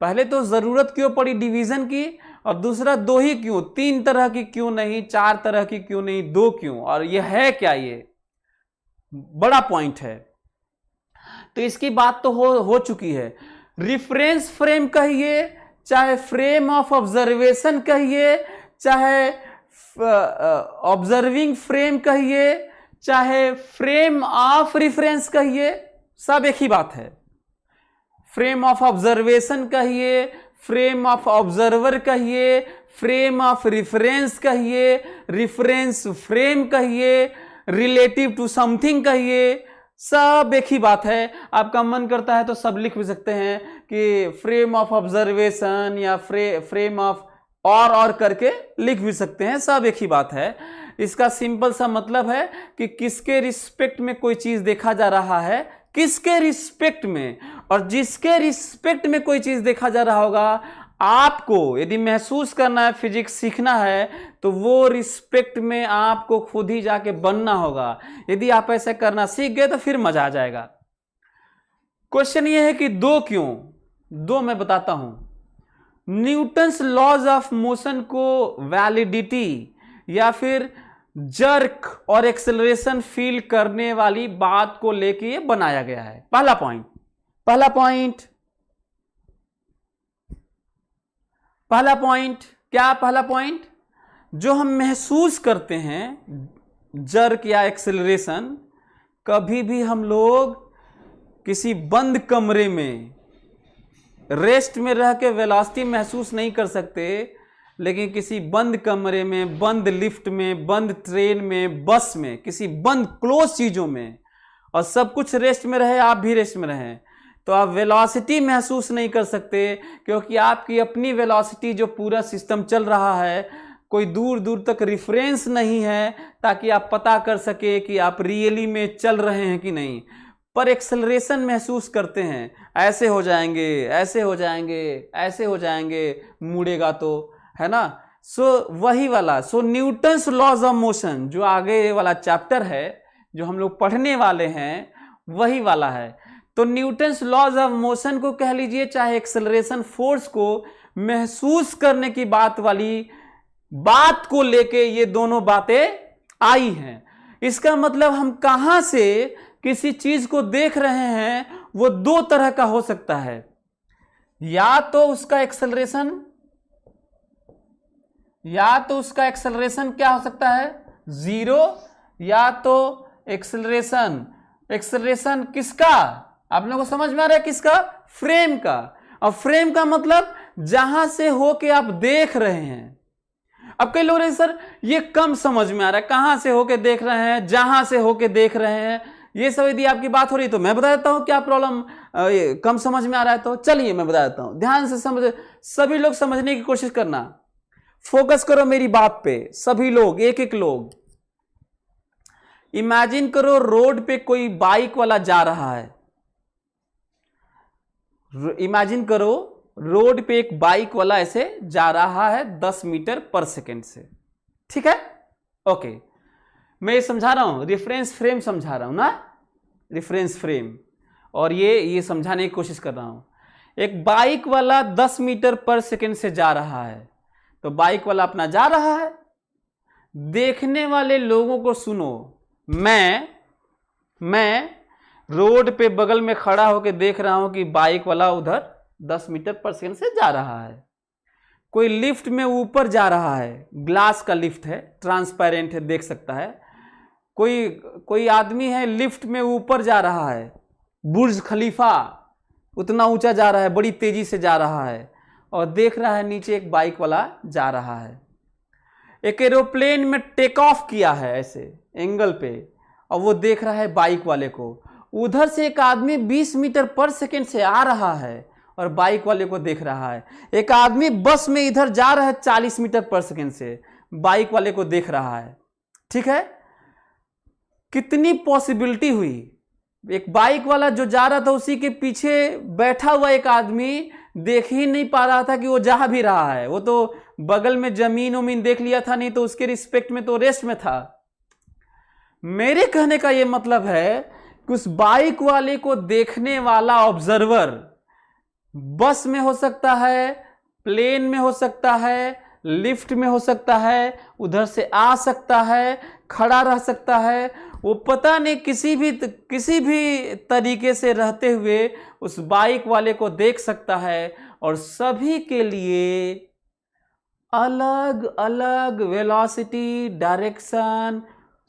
पहले तो जरूरत क्यों पड़ी डिवीजन की, और दूसरा दो ही क्यों, तीन तरह की क्यों नहीं, चार तरह की क्यों नहीं, दो क्यों, और ये है क्या, ये बड़ा पॉइंट है। तो इसकी बात तो हो चुकी है। रिफरेंस फ्रेम कहिए, चाहे फ्रेम ऑफ ऑब्जर्वेशन कहिए, चाहे ऑब्जर्विंग फ्रेम कहिए, चाहे फ्रेम ऑफ रिफरेंस कहिए, सब एक ही बात है। फ्रेम ऑफ ऑब्जर्वेशन कहिए, फ्रेम ऑफ ऑब्जर्वर कहिए, फ्रेम ऑफ रिफरेंस कहिए, रिफरेंस फ्रेम कहिए, रिलेटिव टू समथिंग कहिए, सब एक ही बात है। आपका मन करता है तो सब लिख भी सकते हैं कि फ्रेम ऑफ ऑब्जर्वेशन या फ्रेम ऑफ और करके लिख भी सकते हैं, सब एक ही बात है। इसका सिंपल सा मतलब है कि किसके रिस्पेक्ट में कोई चीज देखा जा रहा है, किसके रिस्पेक्ट में, और जिसके रिस्पेक्ट में कोई चीज देखा जा रहा होगा आपको यदि महसूस करना है, फिजिक्स सीखना है, तो वो रिस्पेक्ट में आपको खुद ही जाके बनना होगा। यदि आप ऐसा करना सीख गए तो फिर मजा आ जाएगा। क्वेश्चन ये है कि दो क्यों? दो मैं बताता हूं। न्यूटन्स लॉज ऑफ मोशन को वैलिडिटी या फिर जर्क और एक्सेलरेशन फील करने वाली बात को लेके ये बनाया गया है। पहला पॉइंट क्या? पहला पॉइंट, जो हम महसूस करते हैं जर्क या एक्सेलरेशन, कभी भी हम लोग किसी बंद कमरे में रेस्ट में रह के वेलोसिटी महसूस नहीं कर सकते, लेकिन किसी बंद कमरे में, बंद लिफ्ट में, बंद ट्रेन में, बस में, किसी बंद क्लोज चीजों में, और सब कुछ रेस्ट में रहे, आप भी रेस्ट में रहें, तो आप वेलोसिटी महसूस नहीं कर सकते, क्योंकि आपकी अपनी वेलोसिटी जो पूरा सिस्टम चल रहा है, कोई दूर दूर तक रिफरेंस नहीं है ताकि आप पता कर सके कि आप रियली में चल रहे हैं कि नहीं। पर एक्सेलरेशन महसूस करते हैं, ऐसे हो जाएंगे, ऐसे हो जाएंगे, ऐसे हो जाएंगे, मुड़ेगा तो, है ना। वही वाला न्यूटन्स लॉज ऑफ मोशन, जो आगे वाला चैप्टर है जो हम लोग पढ़ने वाले हैं, वही वाला है। तो न्यूटन्स लॉज ऑफ मोशन को कह लीजिए, चाहे एक्सेलरेशन फोर्स को महसूस करने की बात को लेके ये दोनों बातें आई हैं। इसका मतलब हम कहां से किसी चीज को देख रहे हैं, वो दो तरह का हो सकता है। या तो उसका एक्सेलरेशन क्या हो सकता है? 0, या तो एक्सेलरेशन किसका? आप लोगों को समझ में आ रहा है किसका? फ्रेम का। और फ्रेम का मतलब जहां से होके आप देख रहे हैं। अब कई लोग सर ये कम समझ में आ रहा है, कहां से होके देख रहे हैं, जहां से होके देख रहे हैं, ये सब यदि आपकी बात हो रही तो मैं बता देता हूं क्या प्रॉब्लम कम समझ में आ रहा है। तो चलिए मैं बता देता हूं, ध्यान से समझ, सभी लोग समझने की कोशिश करना, फोकस करो मेरी बात पे, सभी लोग, एक एक लोग। इमेजिन करो रोड पे कोई बाइक वाला जा रहा है। इमेजिन करो रोड पे एक बाइक वाला ऐसे जा रहा है 10 मीटर पर सेकेंड से, ठीक है? ओके, मैं ये समझा रहा हूं, रेफरेंस फ्रेम समझा रहा हूं ना, रेफरेंस फ्रेम, और ये समझाने की कोशिश कर रहा हूं। एक बाइक वाला 10 मीटर पर सेकेंड से जा रहा है, तो बाइक वाला अपना जा रहा है। देखने वाले लोगों को सुनो, मैं रोड पे बगल में खड़ा होकर देख रहा हूं कि बाइक वाला उधर 10 मीटर पर सेकेंड से जा रहा है। कोई लिफ्ट में ऊपर जा रहा है, ग्लास का लिफ्ट है, ट्रांसपेरेंट है, देख सकता है। कोई आदमी है लिफ्ट में ऊपर जा रहा है, बुर्ज खलीफा उतना ऊंचा जा रहा है, बड़ी तेजी से जा रहा है, और देख रहा है नीचे एक बाइक वाला जा रहा है। एक एरोप्लेन में टेक ऑफ किया है ऐसे एंगल पे, और वो देख रहा है बाइक वाले को। उधर से एक आदमी 20 मीटर पर सेकेंड से आ रहा है और बाइक वाले को देख रहा है। एक आदमी बस में इधर जा रहा है 40 मीटर पर सेकेंड से, बाइक वाले को देख रहा है, ठीक है? कितनी पॉसिबिलिटी हुई। एक बाइक वाला जो जा रहा था, उसी के पीछे बैठा हुआ एक आदमी देख ही नहीं पा रहा था कि वो जा भी रहा है। वो तो बगल में जमीन उमीन देख लिया था, नहीं तो उसके रिस्पेक्ट में तो रेस्ट में था। मेरे कहने का ये मतलब है कि उस बाइक वाले को देखने वाला ऑब्जर्वर बस में हो सकता है, प्लेन में हो सकता है, लिफ्ट में हो सकता है, उधर से आ सकता है, खड़ा रह सकता है, वो पता नहीं किसी भी तरीके से रहते हुए उस बाइक वाले को देख सकता है। और सभी के लिए अलग अलग वेलोसिटी, डायरेक्शन,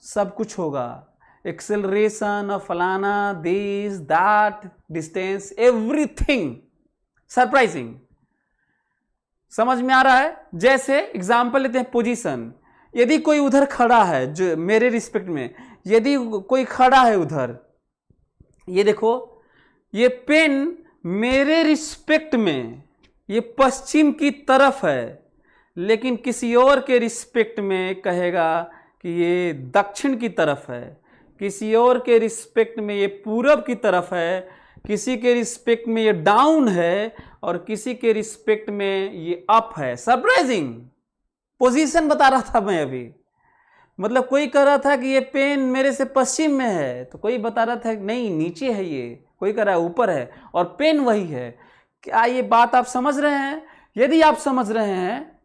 सब कुछ होगा, एक्सेलरेशन और फलाना, this that, distance, everything surprising. समझ में आ रहा है? जैसे एग्जांपल लेते हैं, पोजीशन। यदि कोई उधर खड़ा है, जो मेरे रिस्पेक्ट में यदि कोई खड़ा है उधर, ये देखो, ये पेन मेरे रिस्पेक्ट में ये पश्चिम की तरफ है, लेकिन किसी और के रिस्पेक्ट में कहेगा कि ये दक्षिण की तरफ है, किसी और के रिस्पेक्ट में ये पूरब की तरफ है, किसी के रिस्पेक्ट में ये डाउन है, और किसी के रिस्पेक्ट में ये अप है। सरप्राइजिंग पोजीशन बता रहा था मैं अभी, मतलब कोई कह रहा था कि ये पेन मेरे से पश्चिम में है, तो कोई बता रहा था नहीं नीचे है, ये कोई कह रहा है ऊपर है, और पेन वही है। क्या ये बात आप समझ रहे हैं? यदि आप समझ रहे हैं,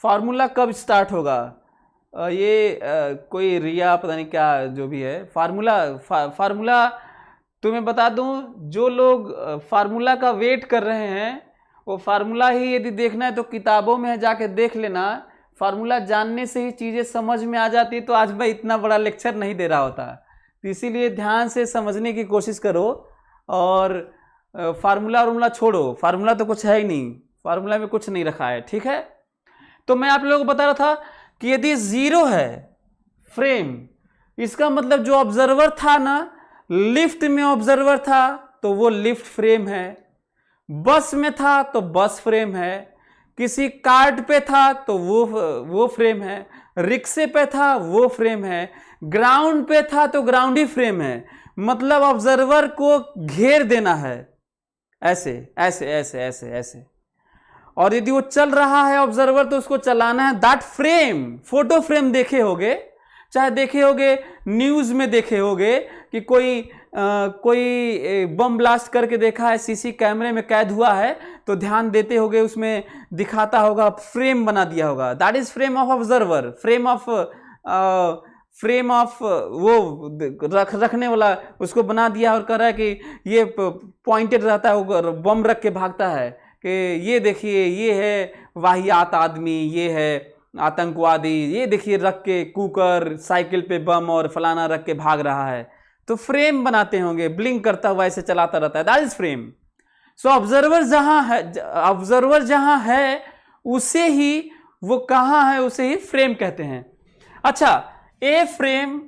फार्मूला कब स्टार्ट होगा? कोई रिया पता नहीं क्या जो भी है, फार्मूला तुम्हें बता दूं, जो लोग फार्मूला का वेट कर रहे हैं वो फार्मूला ही यदि देखना है तो किताबों में है, जाके देख लेना। फार्मूला जानने से ही चीज़ें समझ में आ जाती, तो आज मैं इतना बड़ा लेक्चर नहीं दे रहा होता। तो इसीलिए ध्यान से समझने की कोशिश करो, और फार्मूला छोड़ो, फार्मूला तो कुछ है ही नहीं, फार्मूला में कुछ नहीं रखा है, ठीक है। तो मैं आप लोगों को बता रहा था कि यदि 0 है फ्रेम, इसका मतलब जो ऑब्जर्वर था ना, लिफ्ट में ऑब्जर्वर था तो वो लिफ्ट फ्रेम है, बस में था तो बस फ्रेम है, किसी कार्ट पे था तो वो फ्रेम है, रिक्शे पे था वो फ्रेम है, ग्राउंड पे था तो ग्राउंड ही फ्रेम है। मतलब ऑब्जर्वर को घेर देना है, ऐसे ऐसे ऐसे ऐसे ऐसे, और यदि वो चल रहा है ऑब्जर्वर तो उसको चलाना है। दैट फ्रेम, फोटो फ्रेम देखे होगे, चाहे देखे होगे न्यूज में देखे होगे कि कोई बम ब्लास्ट करके देखा है, सीसी कैमरे में कैद हुआ है, तो ध्यान देते होगे उसमें दिखाता होगा, फ्रेम बना दिया होगा। That is frame of observer, frame of वो रखने वाला उसको बना दिया और कह रहा है कि ये पॉइंटेड रहता है, बम रख के भागता है कि ये देखिए ये है वाहियात आदमी, ये है आतंकवादी, ये देखिए रख के कुकर, साइकिल पे बम और फलाना रख के भाग रहा है, तो फ्रेम बनाते होंगे, ब्लिंक करता हुआ ऐसे चलाता रहता है। That is frame. So observer जहां है उसे ही, वो कहां है उसे ही फ्रेम कहते हैं। अच्छा, ए फ्रेम,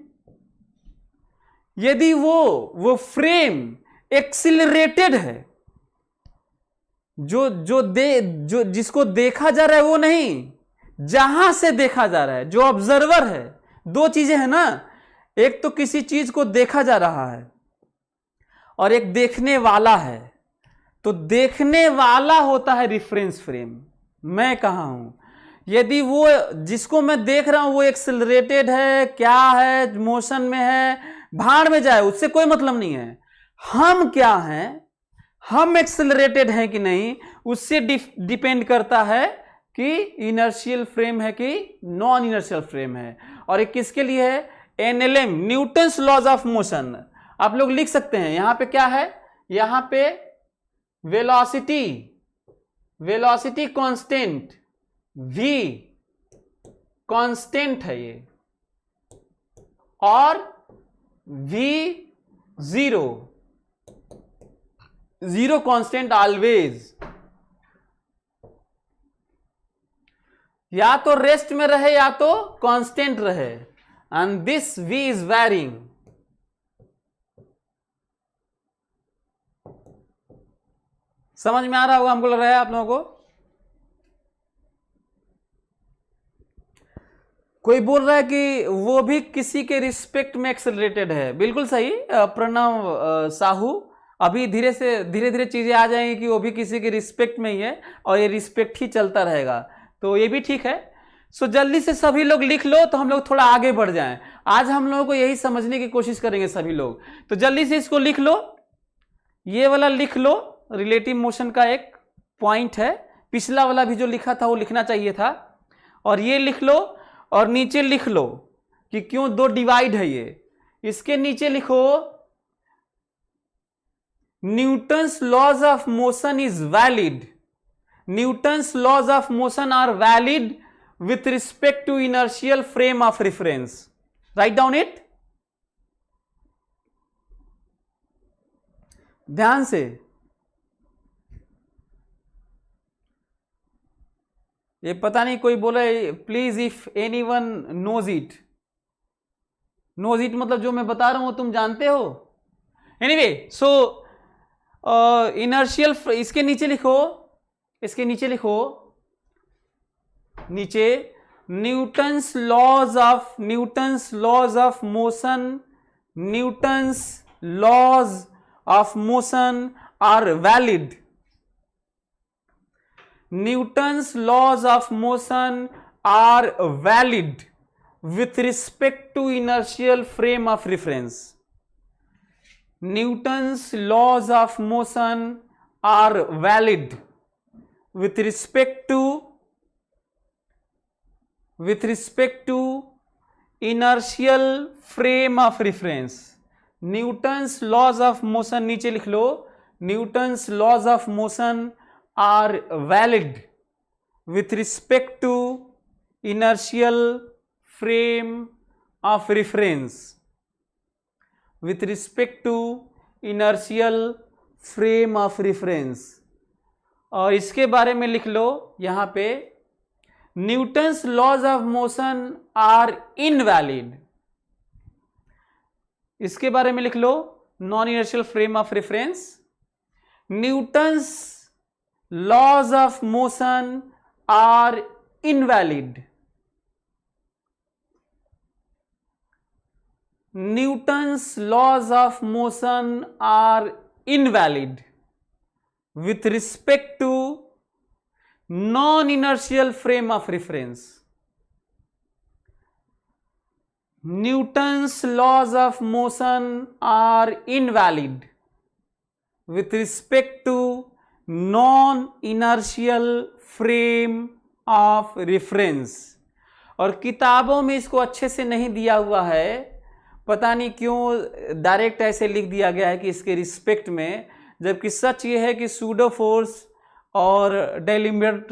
यदि वो फ्रेम एक्सिलरेटेड है, जो जिसको देखा जा रहा है वो नहीं, जहां से देखा जा रहा है, जो ऑब्जर्वर है, दो चीजें हैं ना, एक तो किसी चीज को देखा जा रहा है और एक देखने वाला है। तो देखने वाला होता है रिफरेंस फ्रेम। मैं कहां हूं, यदि वो जिसको मैं देख रहा हूं वो एक्सिलरेटेड है, क्या है, मोशन में है, भाड़ में जाए, उससे कोई मतलब नहीं है। हम क्या हैं, हम एक्सिलरेटेड हैं कि नहीं, उससे डिपेंड करता है कि इनर्शियल फ्रेम है कि नॉन इनर्शियल फ्रेम है। और एक किसके लिए है? NLM, Newton's laws of motion. आप लोग लिख सकते हैं, यहां पे क्या है, यहां पे वेलोसिटी कांस्टेंट, v कांस्टेंट है ये, और जीरो कांस्टेंट ऑलवेज, या तो रेस्ट में रहे या तो कांस्टेंट रहे, and this v is varying. समझ में आ रहा होगा, हमको लग रहा है आप लोगों को। कोई बोल रहा है कि वो भी किसी के रिस्पेक्ट में एक्सेलरेटेड है, बिल्कुल सही प्रणव साहू। अभी धीरे धीरे चीजें आ जाएंगी कि वो भी किसी के रिस्पेक्ट में ही है, और ये रिस्पेक्ट ही चलता रहेगा, तो ये भी ठीक है। सो जल्दी से सभी लोग लिख लो, तो हम लोग थोड़ा आगे बढ़ जाएं। आज हम लोगों को यही समझने की कोशिश करेंगे सभी लोग, तो जल्दी से इसको लिख लो, ये वाला लिख लो, रिलेटिव मोशन का एक पॉइंट है। पिछला वाला भी जो लिखा था वो लिखना चाहिए था, और ये लिख लो, और नीचे लिख लो कि क्यों दो डिवाइड है ये। इसके नीचे लिखो Newton's laws of motion is valid, Newton's laws of motion are valid with respect to inertial frame of reference. Write down it. ध्यान से, ये पता नहीं कोई बोले please if anyone knows it मतलब जो मैं बता रहा हूं तुम जानते हो। एनीवे, सो इनर्शियल, इसके नीचे लिखो नीचे Newton's laws of motion, Newton's laws of motion are valid. Newton's laws of motion are valid with respect to inertial frame of reference. Newton's laws of motion are valid with respect to inertial frame of reference. Newton's laws of motion नीचे लिख लो. Newton's laws of motion are valid with respect to inertial frame of reference. With respect to inertial frame of reference. और इसके बारे में लिख लो यहां पे, Newton's laws of motion are invalid. इसके बारे में लिख लो non inertial frame of reference. Newton's laws of motion are invalid. Newton's laws of motion are invalid with respect to non-inertial frame of reference. Newton's laws of motion are invalid with respect to non-inertial frame of reference. और किताबों में इसको अच्छे से नहीं दिया हुआ है, पता नहीं क्यों डायरेक्ट ऐसे लिख दिया गया है कि इसके रिस्पेक्ट में, जबकि सच ये है कि सूडो फोर्स और डेलिम्बर्ट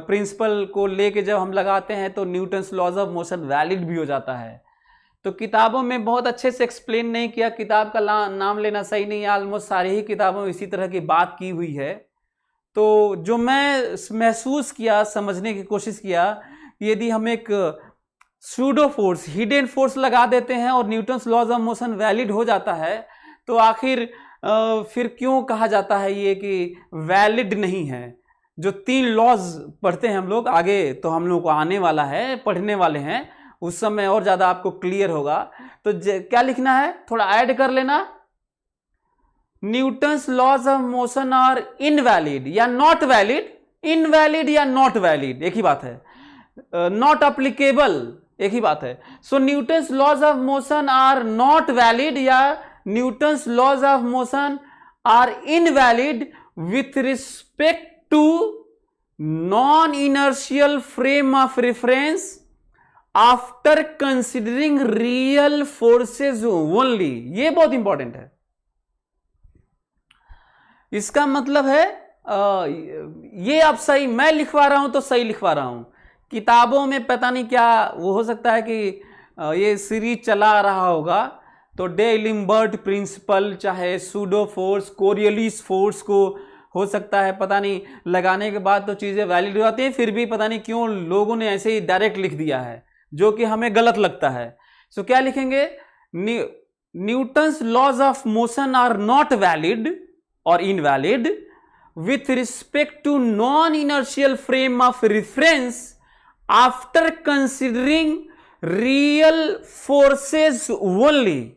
प्रिंसिपल को लेके जब हम लगाते हैं तो Newton's laws of motion valid भी हो जाता है. तो किताबों में बहुत अच्छे से एक्सप्लेन नहीं किया. किताब का नाम लेना सही नहीं है, ऑलमोस्ट सारी ही किताबों में इसी तरह की बात की हुई है. तो जो मैं महसूस किया, समझने की कोशिश किया, यदि हम एक सूडो फोर्स, हिडन फोर्स लगा देते हैं और Newton's laws of motion valid हो जाता है, तो आखिर फिर क्यों कहा जाता है ये कि वैलिड नहीं है. जो 3 लॉज पढ़ते हैं हम लोग आगे, तो हम लोग को आने वाला है, पढ़ने वाले हैं, उस समय और ज़्यादा आपको क्लियर होगा. तो क्या लिखना है, थोड़ा ऐड कर लेना. Newton's laws of motion are invalid या नॉट वैलिड. इनवैलिड या नॉट वैलिड एक ही बात है. नॉट अप्लीकेबल एक ही बात है. So Newton's laws of motion are not valid या Newton's laws of motion are invalid with respect to non inertial frame of reference after considering real forces only. ये बहुत इंपॉर्टेंट है. इसका मतलब है ये आप सही, मैं लिखवा रहा हूं तो सही लिखवा रहा हूं. किताबों में पता नहीं क्या वो हो सकता है कि ये सीरीज चला रहा होगा, तो डे-लिम्बर्ट प्रिंसिपल, चाहे सूडो फोर्स, कोरियोलिस फोर्स को हो सकता है पता नहीं लगाने के बाद तो चीज़ें वैलिड हो जाती हैं, फिर भी पता नहीं क्यों लोगों ने ऐसे ही डायरेक्ट लिख दिया है, जो कि हमें गलत लगता है. सो क्या लिखेंगे, Newton's laws of motion are not valid or invalid with respect to non inertial frame of reference after considering real forces only.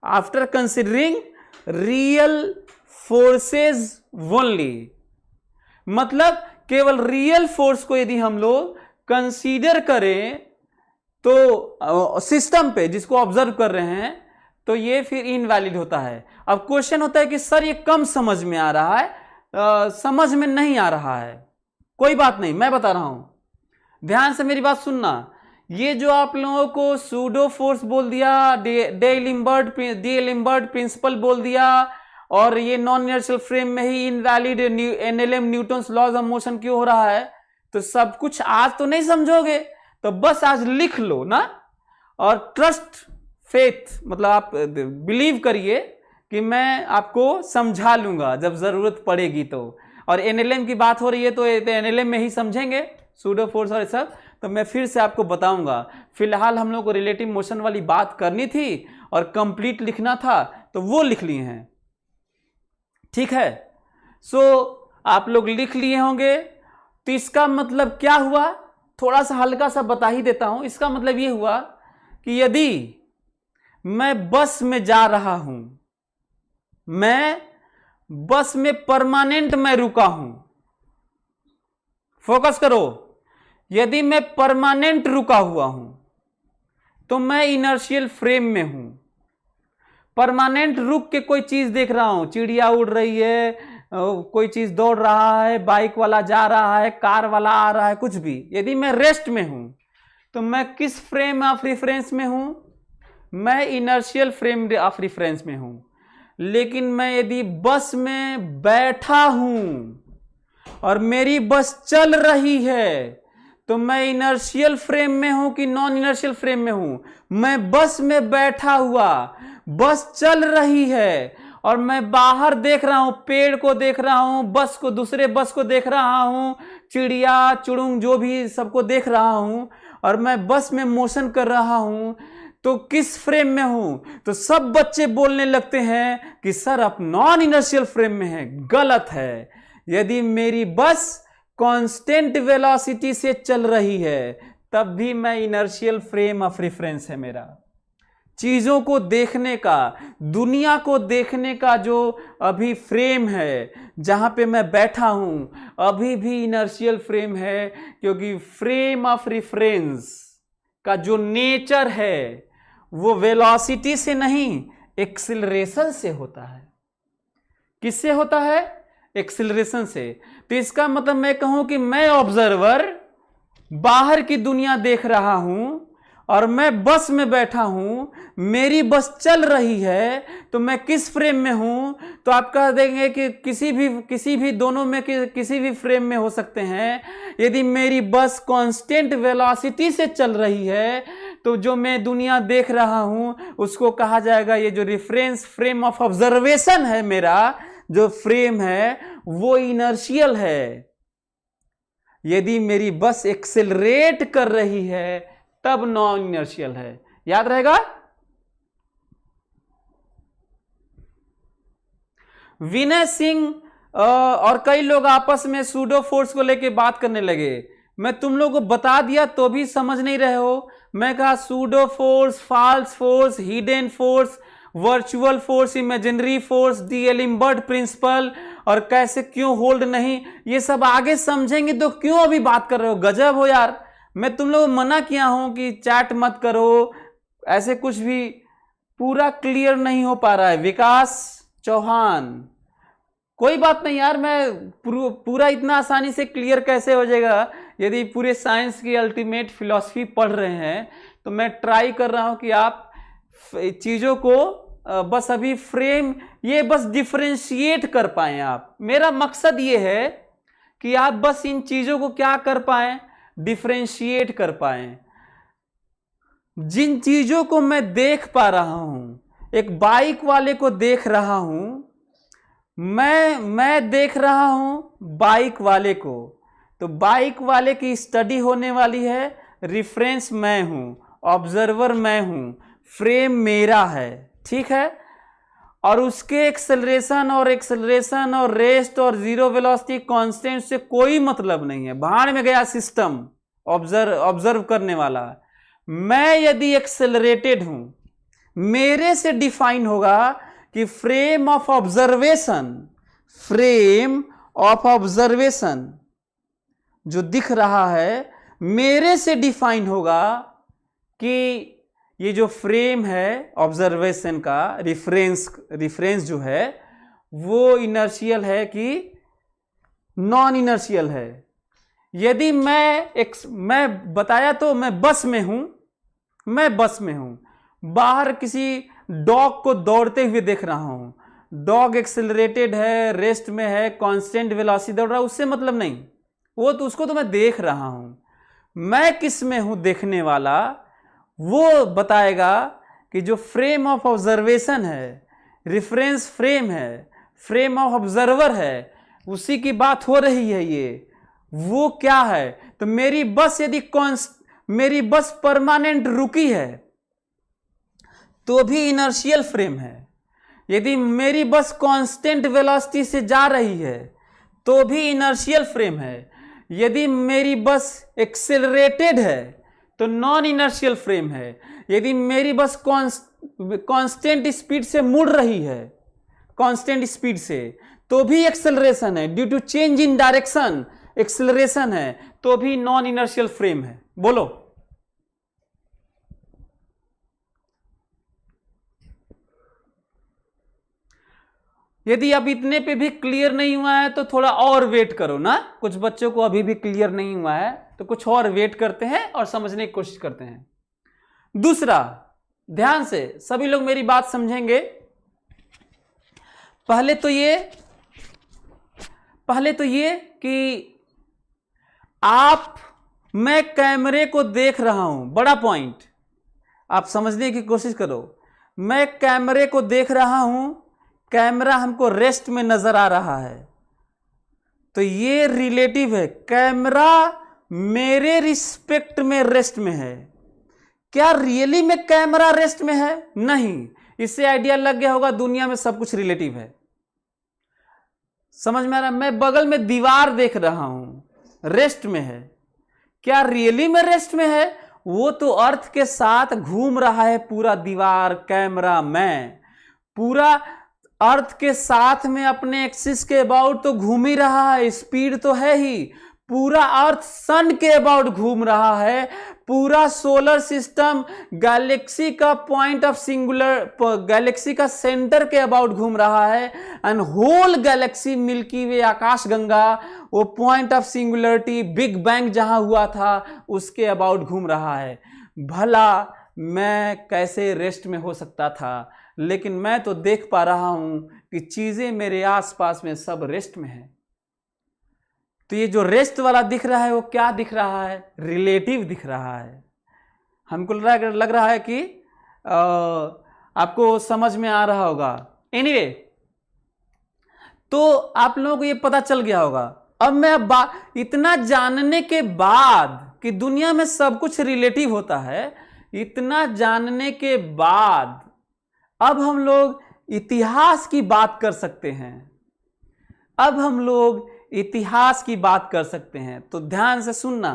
After considering real forces only. मतलब केवल रियल फोर्स को यदि हम लोग कंसीडर करें तो सिस्टम पे जिसको ऑब्जर्व कर रहे हैं, तो ये फिर इनवैलिड होता है. अब क्वेश्चन होता है कि सर ये कम समझ में आ रहा है, समझ में नहीं आ रहा है. कोई बात नहीं, मैं बता रहा हूं, ध्यान से मेरी बात सुनना. ये जो आप लोगों को सूडो फोर्स बोल दिया, डे-लिम्बर्ट प्रिंसिपल बोल दिया, और ये नॉन इनर्शियल फ्रेम में ही invalid NLM Newton's laws of motion क्यों हो रहा है, तो सब कुछ आज तो नहीं समझोगे, तो बस आज लिख लो ना, और ट्रस्ट फेथ, मतलब आप बिलीव करिए कि मैं आपको समझा लूंगा जब जरूरत पड़ेगी. तो और NLM की बात हो रही है तो NLM में ही समझेंगे सूडो फोर्स और सब, तो मैं फिर से आपको बताऊंगा. फिलहाल हम लोग को रिलेटिव मोशन वाली बात करनी थी और कंप्लीट लिखना था, तो वो लिख लिए हैं. ठीक है. सो आप लोग लिख लिए होंगे. तो इसका मतलब क्या हुआ, थोड़ा सा हल्का सा बता ही देता हूं. इसका मतलब ये हुआ कि यदि मैं बस में जा रहा हूं, मैं बस में परमानेंट मैं रुका हूं। फोकस करो, यदि मैं परमानेंट रुका हुआ हूं तो मैं इनर्शियल फ्रेम में हूं। परमानेंट रुक के कोई चीज देख रहा हूं, चिड़िया उड़ रही है, कोई चीज दौड़ रहा है, बाइक वाला जा रहा है, कार वाला आ रहा है, कुछ भी। यदि मैं रेस्ट में हूं तो मैं किस फ्रेम ऑफ रेफरेंस में हूं? मैं इनर्शियल फ्रेम ऑफ रेफरेंस में हूं। लेकिन मैं यदि बस में बैठा हूं और मेरी बस चल रही है तो मैं इनर्शियल फ्रेम में हूं कि नॉन इनर्शियल फ्रेम में हूं? मैं बस में बैठा हुआ, बस चल रही है और मैं बाहर देख रहा हूं, पेड़ को देख रहा हूं, बस को, दूसरे बस को देख रहा हूं, चिड़िया चुड़ुंग जो भी सबको देख रहा हूं और मैं बस में मोशन कर रहा हूं, तो किस फ्रेम में हूं? तो सब बच्चे बोलने लगते हैं कि सर आप नॉन इनर्शियल फ्रेम में हैं। गलत है। यदि मेरी बस कांस्टेंट वेलोसिटी से चल रही है तब भी मैं इनर्शियल फ्रेम ऑफ रेफरेंस है मेरा। चीजों को देखने का, दुनिया को देखने का जो अभी फ्रेम है जहां पे मैं बैठा हूं, अभी भी इनर्शियल फ्रेम है, क्योंकि फ्रेम ऑफ रेफरेंस का जो नेचर है वो वेलोसिटी से नहीं, एक्सिलरेशन से होता है। किससे होता है? एक्सिलरेशन से। तो इसका मतलब मैं कहूं कि मैं ऑब्जर्वर बाहर की दुनिया देख रहा हूं और मैं बस में बैठा हूं, मेरी बस चल रही है, तो मैं किस फ्रेम में हूं? तो आप कह देंगे कि किसी भी दोनों में किसी भी फ्रेम में हो सकते हैं। यदि मेरी बस कांस्टेंट वेलोसिटी से चल रही है तो जो मैं दुनिया देख रहा हूं उसको कहा जाएगा, ये जो रेफरेंस फ्रेम ऑफ ऑब्जर्वेशन है, मेरा जो फ्रेम है वो इनर्शियल है। यदि मेरी बस एक्सेलरेट कर रही है तब नॉन इनर्शियल है। याद रहेगा? विनय सिंह और कई लोग आपस में सूडो फोर्स को लेके बात करने लगे। मैं तुम लोगों को बता दिया तो भी समझ नहीं रहे हो। मैं कहा pseudo force, false force, hidden force, virtual force, imaginary force, the D'Alembert principle, और कैसे क्यों होल्ड नहीं, ये सब आगे समझेंगे। तो क्यों अभी बात कर रहे हो? गजब हो यार। मैं तुम लोगों को मना किया हूं कि चैट मत करो, ऐसे कुछ भी। पूरा क्लियर नहीं हो पा रहा है। विकास चौहान, कोई बात नहीं यार, मैं पूरा इतना आसानी से क्लियर कैसे हो जाएगा? यदि पूरे साइंस की अल्टीमेट फिलॉसफी पढ़ रहे हैं तो मैं ट्राई कर रहा हूं कि आप चीजों को बस अभी फ्रेम, ये बस डिफरेंशिएट कर पाए आप। मेरा मकसद ये है कि आप बस इन चीजों को क्या कर पाए? डिफरेंशिएट कर पाए। जिन चीजों को मैं देख पा रहा हूं, एक बाइक वाले को देख रहा हूं, मैं देख रहा हूं बाइक वाले को, तो बाइक वाले की स्टडी होने वाली है। रिफरेंस मैं हूं, ऑब्जर्वर मैं हूं, फ्रेम मेरा है, ठीक है। और उसके एक्सेलरेशन और रेस्ट और जीरो वेलोसिटी कांस्टेंट से कोई मतलब नहीं है। भाड़ में गया सिस्टम ऑब्जर्व करने वाला। मैं यदि एक्सेलरेटेड हूं, मेरे से डिफाइन होगा कि फ्रेम ऑफ ऑब्जर्वेशन जो दिख रहा है, मेरे से डिफाइन होगा कि ये जो फ्रेम है ऑब्जर्वेशन का, रिफरेंस जो है वो इनर्शियल है कि नॉन इनर्शियल है। यदि मैं बताया तो मैं बस में हूं, बाहर किसी डॉग को दौड़ते हुए देख रहा हूं। डॉग एक्सेलरेटेड है, रेस्ट में है, कांस्टेंट वेलोसिटी दौड़ रहा है, उससे मतलब नहीं, वो तो उसको तो मैं देख रहा हूं। मैं किस में हूं देखने वाला, वो बताएगा कि जो फ्रेम ऑफ ऑब्जर्वेशन है, रिफरेंस फ्रेम है, फ्रेम ऑफ ऑब्जर्वर है, उसी की बात हो रही है। ये वो क्या है? तो मेरी बस परमानेंट रुकी है तो भी इनर्शियल फ्रेम है। यदि मेरी बस कांस्टेंट वेलोसिटी से जा रही है तो भी इनर्शियल फ्रेम है। यदि मेरी बस एक्सेलरेटेड है तो नॉन इनर्शियल फ्रेम है। यदि मेरी बस कांस्टेंट स्पीड से मुड़ रही है, कांस्टेंट स्पीड से तो भी एक्सेलरेशन है, due to change in direction acceleration है तो भी नॉन इनर्शियल फ्रेम है। बोलो। यदि अब इतने पे भी क्लियर नहीं हुआ है तो थोड़ा और वेट करो ना, कुछ बच्चों को अभी भी क्लियर नहीं हुआ है तो कुछ और वेट करते हैं और समझने की कोशिश करते हैं। दूसरा, ध्यान से सभी लोग मेरी बात समझेंगे। पहले तो ये कि मैं कैमरे को देख रहा हूं, बड़ा पॉइंट आप समझने की कोशिश करो। मैं कैमरे को देख रहा हूं, कैमरा हमको रेस्ट में नजर आ रहा है, तो ये रिलेटिव है। कैमरा मेरे रिस्पेक्ट में रेस्ट में है। क्या रियली में कैमरा रेस्ट में है? नहीं। इससे आइडिया लग गया होगा दुनिया में सब कुछ रिलेटिव है। समझ में आ रहा? मैं बगल में दीवार देख रहा हूं, रेस्ट में है। क्या रियली में रेस्ट में है? वो तो अर्थ के साथ घूम रहा है पूरा दीवार, कैमरा, मैं पूरा अर्थ के साथ में अपने एक्सिस के अबाउट तो घूम ही रहा है, स्पीड तो है ही। पूरा अर्थ सन के अबाउट घूम रहा है, पूरा सोलर सिस्टम गैलेक्सी का पॉइंट ऑफ सिंगुलर, गैलेक्सी का सेंटर के अबाउट घूम रहा है। And whole Galaxy Milky Way, आकाश गंगा, वो point of singularity big bang जहां हुआ था उसके अबाउट घूम रहा है। भला मैं कैसे रेस्ट में हो सकता था? लेकिन मैं तो देख पा रहा हूं कि चीजें मेरे आसपास में सब रेस्ट में है। तो ये जो रेस्ट वाला दिख रहा है वो क्या दिख रहा है? रिलेटिव दिख रहा है। हमको लग रहा है कि आपको समझ में आ रहा होगा। एनीवे, तो आप लोगों को ये पता चल गया होगा। अब मैं इतना जानने के बाद कि दुनिया में सब कुछ रिलेटिव होता है, इतना जानने के बाद अब हम लोग इतिहास की बात कर सकते हैं। अब हम लोग इतिहास की बात कर सकते हैं। तो ध्यान से सुनना,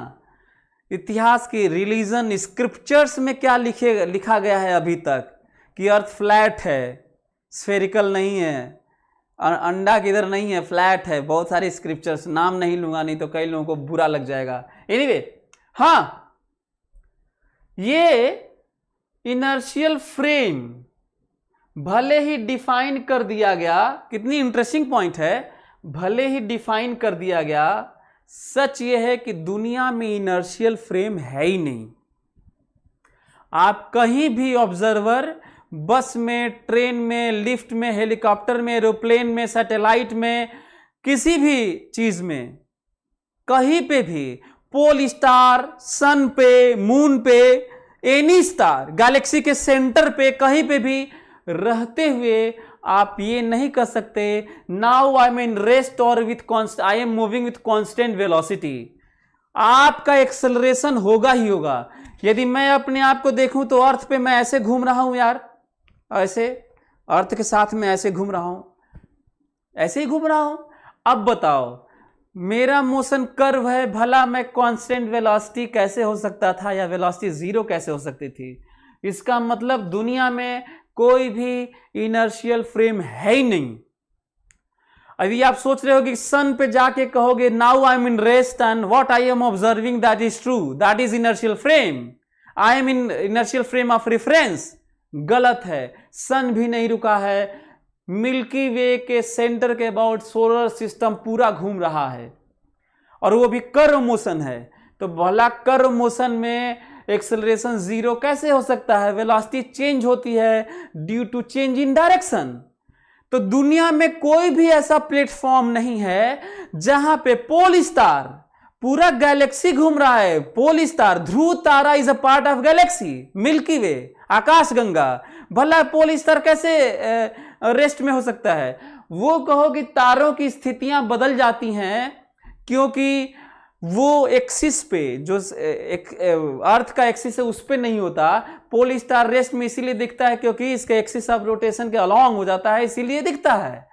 इतिहास की रिलीजन स्क्रिप्चर्स में क्या लिखा गया है अभी तक कि अर्थ फ्लैट है, स्फेरिकल नहीं है, अंडा किधर नहीं है, फ्लैट है। बहुत सारे स्क्रिप्चर्स, नाम नहीं लूंगा नहीं तो कई लोगों को बुरा लग जाएगा। एनीवे, हाँ, ये इनर्शियल फ्रेम भले ही डिफाइन कर दिया गया, कितनी इंटरेस्टिंग पॉइंट है, भले ही डिफाइन कर दिया गया, सच यह है कि दुनिया में इनर्शियल फ्रेम है ही नहीं। आप कहीं भी ऑब्जर्वर, बस में, ट्रेन में, लिफ्ट में, हेलीकॉप्टर में, एरोप्लेन में, सैटेलाइट में, किसी भी चीज में, कहीं पे भी, पोल स्टार, सन पे, मून पे, एनी स्टार, गैलेक्सी के सेंटर पे, कहीं पे भी रहते हुए आप ये नहीं कर सकते now I am in rest or with I am moving with constant velocity. आपका एक्सेलरेशन होगा ही होगा। यदि मैं अपने आप को देखूं तो अर्थ पे मैं ऐसे घूम रहा हूं यार, ऐसे अर्थ के साथ में ऐसे घूम रहा हूं, ऐसे ही घूम रहा हूं। अब बताओ, मेरा मोशन कर्व है, भला मैं कांस्टेंट वेलोसिटी कैसे हो सकता था या वेलोसिटी जीरो कैसे हो सकती थी? इसका मतलब दुनिया में कोई भी इनर्शियल फ्रेम है ही नहीं। अभी आप सोच रहे हो कि सन पे जाके कहोगे now I am in rest and what I am observing that is true, that is inertial frame, I am in inertial frame of reference. गलत है, सन भी नहीं रुका है, मिल्की वे के सेंटर के अबाउट सोलर सिस्टम पूरा घूम रहा है और वो भी कर्व मोशन है। तो भला कर्व मोशन में एक्सेलरेशन जीरो कैसे हो सकता है? वेलोसिटी चेंज होती है due to change in direction. तो दुनिया में कोई भी ऐसा प्लेटफॉर्म नहीं है जहां पे पोल स्टार, पूरा गैलेक्सी घूम रहा है, पोल स्टार, ध्रुव तारा is a part of galaxy, Milky Way, आकाश गंगा, भला पोल स्टार कैसे रेस्ट में हो सकता है? वो कहो कि तारों की स्थितियां बदल जाती हैं क्योंकि वो एक्सिस पे, जो अर्थ का एक्सिस है उस पे नहीं होता। पोल स्टार रेस्ट में इसीलिए दिखता है क्योंकि इसके एक्सिस ऑफ रोटेशन के अलॉन्ग हो जाता है, इसीलिए दिखता है।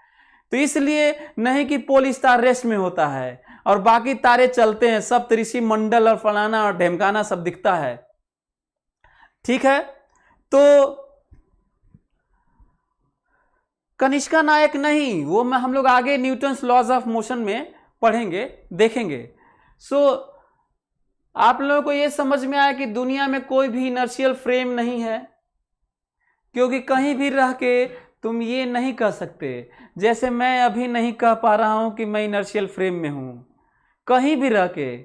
तो इसलिए नहीं कि पोल स्टार रेस्ट में होता है और बाकी तारे चलते हैं, सब ऋषि मंडल और फलाना और ढेमकाना सब दिखता है। ठीक है, तो कनिष्का नायक नहीं, वो मैं हम लोग आगे न्यूटन्स लॉज ऑफ मोशन में पढ़ेंगे, देखेंगे। सो आप लोगों को ये समझ में आया कि दुनिया में कोई भी इनर्शियल फ्रेम नहीं है, क्योंकि कहीं भी रह के तुम ये नहीं कह सकते, जैसे मैं अभी नहीं कह पा रहा हूं कि मैं इनर्शियल फ्रेम में हूं। कहीं भी रह के,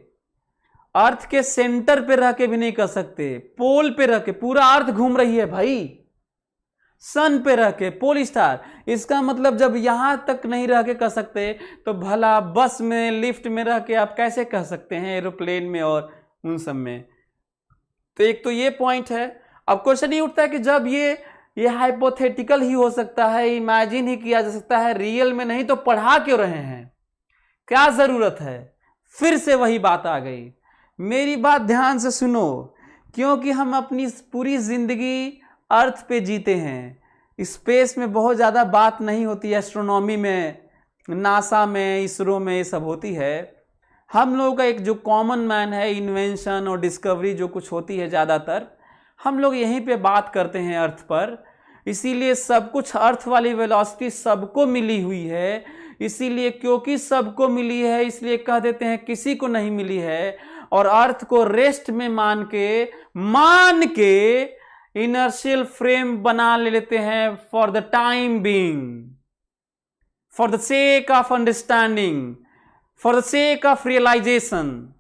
अर्थ के सेंटर पे रह के भी नहीं कह सकते, पोल पे रह के, पूरा अर्थ घूम रही है भाई, सन पे रह के, पोल स्टार। इसका मतलब जब यहां तक नहीं रह के कह सकते तो भला बस में, लिफ्ट में रह के आप कैसे कह सकते हैं, एरोप्लेन में और उन सब में। तो एक तो ये पॉइंट है। अब क्वेश्चन ये उठता है कि जब ये हाइपोथेटिकल ही हो सकता है, इमेजिन ही किया जा सकता है, रियल में नहीं, तो पढ़ा क्यों रहे हैं, क्या जरूरत है। फिर से वही बात आ गई। मेरी बात ध्यान से सुनो, क्योंकि हम अपनी पूरी जिंदगी अर्थ पे जीते हैं। स्पेस में बहुत ज़्यादा बात नहीं होती, एस्ट्रोनॉमी में, नासा में, इसरो में ये सब होती है। हम लोगों का एक जो कॉमन मैन है, इन्वेंशन और डिस्कवरी जो कुछ होती है ज़्यादातर हम लोग यहीं पे बात करते हैं अर्थ पर। इसीलिए सब कुछ अर्थ वाली वेलोसिटी सबको मिली हुई है। इसीलिए क्योंकि सबको मिली है इसलिए कह देते हैं किसी को नहीं मिली है, और अर्थ को रेस्ट में मान के इनर्शियल फ्रेम बना लेते हैं for the time being, for the sake of understanding, for the sake of realization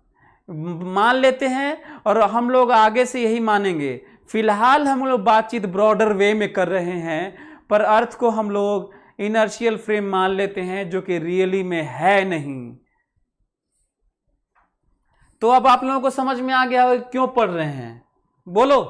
मान लेते हैं, और हम लोग आगे से यही मानेंगे। फिलहाल हम लोग बातचीत ब्रॉडर वे में कर रहे हैं, पर अर्थ को हम लोग इनर्शियल फ्रेम मान लेते हैं जो कि रियली में है नहीं। तो अब आप लोगों को समझ में आ गया क्यों पढ़ रहे हैं, बोलो।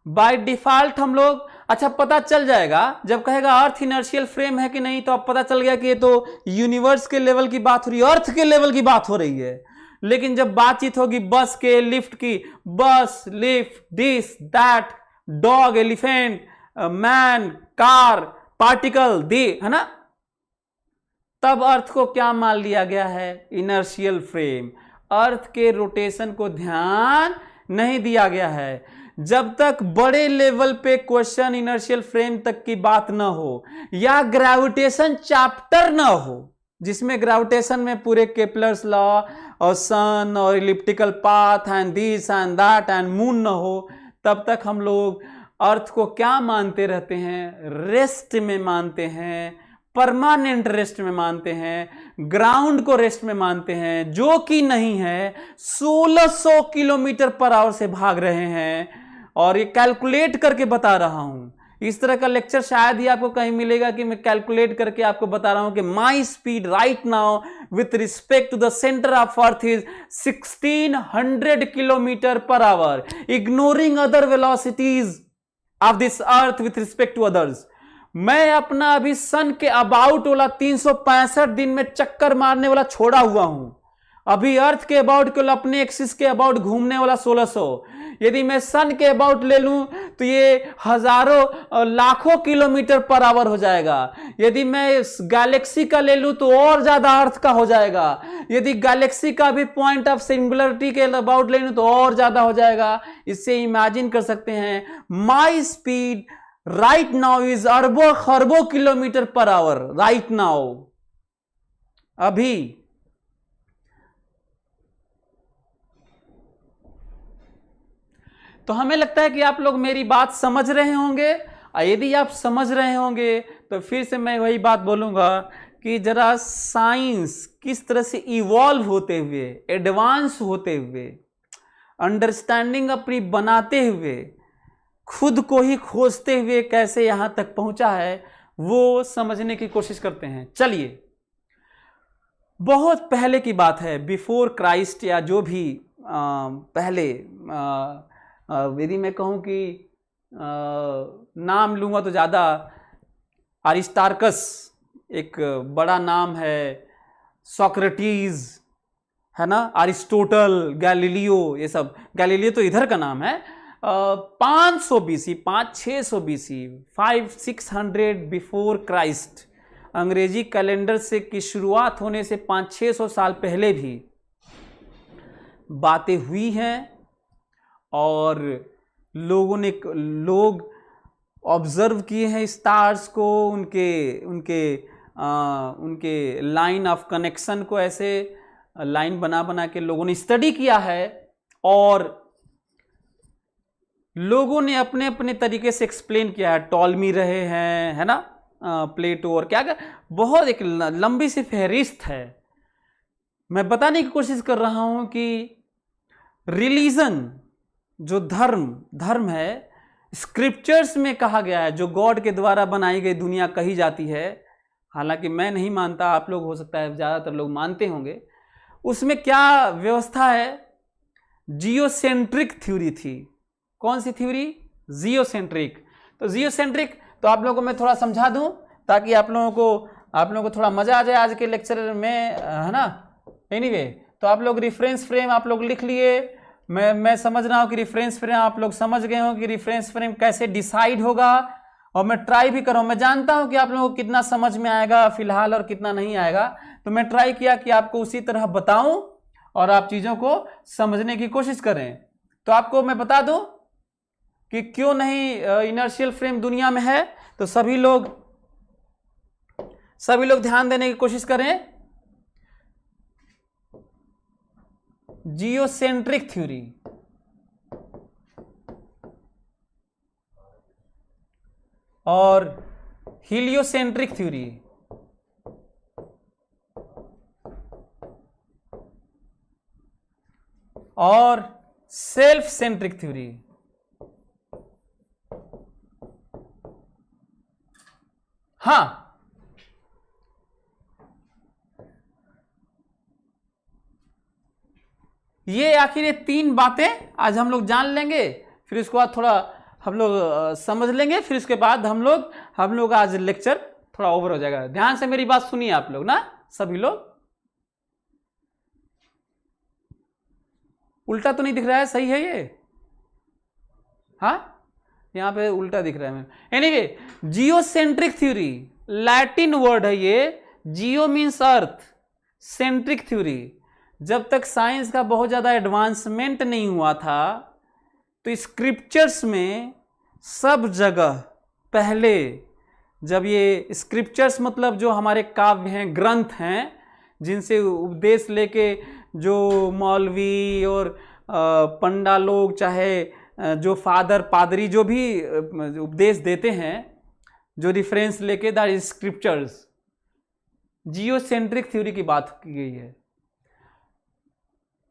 बाय डिफॉल्ट हम लोग, अच्छा पता चल जाएगा जब कहेगा अर्थ इनर्शियल फ्रेम है कि नहीं, तो अब पता चल गया कि ये तो यूनिवर्स के लेवल की बात हो रही है, अर्थ के लेवल की बात हो रही है। लेकिन जब बातचीत होगी बस के, लिफ्ट की, bus, lift, this, that, dog, elephant, man, car, particle, दी, है ना, तब अर्थ को क्या मान लिया गया है, इनर्शियल फ्रेम। अर्थ के रोटेशन को ध्यान नहीं दिया गया है। जब तक बड़े लेवल पे क्वेश्चन इनर्शियल फ्रेम तक की बात ना हो, या ग्रेविटेशन चैप्टर ना हो, जिसमें ग्रेविटेशन में पूरे केपलर्स लॉ और सन और elliptical path and this and that and moon ना हो, तब तक हम लोग अर्थ को क्या मानते रहते हैं, रेस्ट में मानते हैं, परमानेंट रेस्ट में मानते हैं, ग्राउंड को रेस्ट में मानते हैं, जो कि नहीं है। 1600 किलोमीटर पर आवर से भाग रहे हैं, और ये कैलकुलेट करके बता रहा हूं। इस तरह का लेक्चर शायद ही आपको कहीं मिलेगा कि मैं कैलकुलेट करके आपको बता रहा हूं कि my speed right now with respect to the centre of earth is 1600 kilometre per hour, ignoring other velocities of this earth with respect to others. मैं अपना अभी सन के अबाउट वाला 365 दिन में चक्कर मारने वाला छोड़ा हुआ हूं। अभी अर्थ के अबाउट केवल अपने एक्सिस के अबाउट घूमने वाला 1600। यदि मैं सन के अबाउट ले लूं तो ये हजारों लाखों किलोमीटर पर आवर हो जाएगा। यदि मैं गैलेक्सी का ले लूं तो और ज्यादा अर्थ का हो जाएगा। यदि गैलेक्सी का भी पॉइंट ऑफ सिंगुलरिटी के अबाउट ले लूं तो और ज्यादा हो जाएगा। इससे इमेजिन कर सकते हैं माई स्पीड राइट नाउ इज अरबों खरबों kilometre per our right now. अभी तो हमें लगता है कि आप लोग मेरी बात समझ रहे होंगे। यदि आप समझ रहे होंगे तो फिर से मैं वही बात बोलूंगा कि जरा साइंस किस तरह से इवॉल्व होते हुए, एडवांस होते हुए, अंडरस्टैंडिंग अपनी बनाते हुए, खुद को ही खोजते हुए कैसे यहां तक पहुंचा है, वो समझने की कोशिश करते हैं। चलिए, बहुत पहले की बात है, बिफोर क्राइस्ट, या जो भी पहले, यदि मैं कहूं कि नाम लूंगा तो ज़्यादा, अरिस्टार्कस एक बड़ा नाम है, सोक्रेटिस है ना, अरिस्टोटल, गैलीलियो, ये सब, गैलीलियो तो इधर का नाम है। 500 BC, 500-600 BC, 500-600 बिफोर क्राइस्ट, अंग्रेजी कैलेंडर से की शुरुआत होने से 500-600 साल पहले भी बातें हुई हैं, और लोग ऑब्जर्व किए हैं स्टार्स को, उनके उनके उनके लाइन ऑफ कनेक्शन को ऐसे लाइन बना बना के लोगों ने स्टडी किया है, और लोगों ने अपने अपने तरीके से एक्सप्लेन किया है। टॉलमी रहे हैं, है ना, प्लेटो, और क्या क्या, बहुत एक लंबी सी फहरिस्त है। मैं बताने की कोशिश कर रहा हूं कि रिलीजन, जो धर्म है, स्क्रिप्चर्स में कहा गया है, जो गॉड के द्वारा बनाई गई दुनिया कही जाती है, हालांकि मैं नहीं मानता, आप लोग हो सकता है ज़्यादातर लोग मानते होंगे। उसमें क्या व्यवस्था है? जियोसेंट्रिक थ्योरी थी। कौन सी थ्योरी? जियोसेंट्रिक। तो जियोसेंट्रिक, तो आप लोगों को मैं थोड़ा समझा दूं ताकि आप लोगों को थोड़ा मजा आ जाए आज के लेक्चर में, है ना। एनीवे, तो आप लोग रेफरेंस फ्रेम आप लोग लिख लिए। मैं समझ रहा हूँ कि रेफरेंस फ्रेम आप लोग समझ गए हो कि रेफरेंस फ्रेम कैसे डिसाइड होगा, और मैं ट्राई भी कर रहा हूँ। मैं जानता हूँ कि आप लोगों को कितना समझ में आएगा फिलहाल और कितना नहीं आएगा, तो मैं ट्राई किया कि आपको उसी तरह बताऊं और आप चीज़ों को समझने की कोशिश करें। तो आपको मैं बता दूं कि क्यों नहीं इनर्शियल फ्रेम दुनिया में है। तो सभी लोग ध्यान देने की कोशिश करें। जियोसेंट्रिक थ्योरी और हीलियोसेंट्रिक थ्योरी, और सेल्फ सेंट्रिक थ्योरी। हाँ, ये आखिर ये तीन बातें आज हम लोग जान लेंगे, फिर उसके बाद थोड़ा हम लोग समझ लेंगे, फिर उसके बाद हम लोग आज लेक्चर थोड़ा ओवर हो जाएगा। ध्यान से मेरी बात सुनिए आप लोग ना, सभी लोग। उल्टा तो नहीं दिख रहा है? सही है ये? हाँ, यहां पे उल्टा दिख रहा है। Anyway, geocentric theory Latin word है ये। जियो मीन्स अर्थ, सेंट्रिक थ्योरी। जब तक साइंस का बहुत ज़्यादा एडवांसमेंट नहीं हुआ था, तो स्क्रिप्चर्स में सब जगह पहले, जब ये स्क्रिप्चर्स मतलब जो हमारे काव्य हैं, ग्रंथ हैं, जिनसे उपदेश लेके जो मौलवी और पंडा लोग, चाहे जो फादर पादरी जो भी उपदेश देते हैं, जो रिफरेंस लेके, that is scriptures. Geocentric theory की बात की गई है।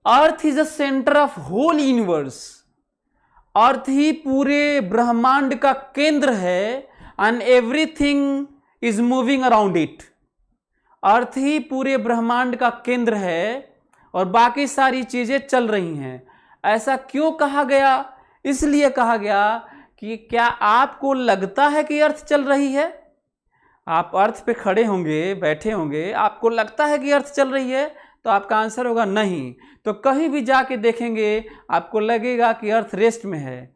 Earth is the centre of whole universe. Earth ही पूरे ब्रह्मांड का केंद्र है, and everything is moving around it. Earth ही पूरे ब्रह्मांड का केंद्र है और बाकी सारी चीजें चल रही हैं। ऐसा क्यों कहा गया? इसलिए कहा गया कि क्या आपको लगता है कि अर्थ चल रही है? आप अर्थ पे खड़े होंगे, बैठे होंगे, आपको लगता है कि अर्थ चल रही है? तो आपका आंसर होगा नहीं। तो कहीं भी जाके देखेंगे आपको लगेगा कि अर्थ रेस्ट में है,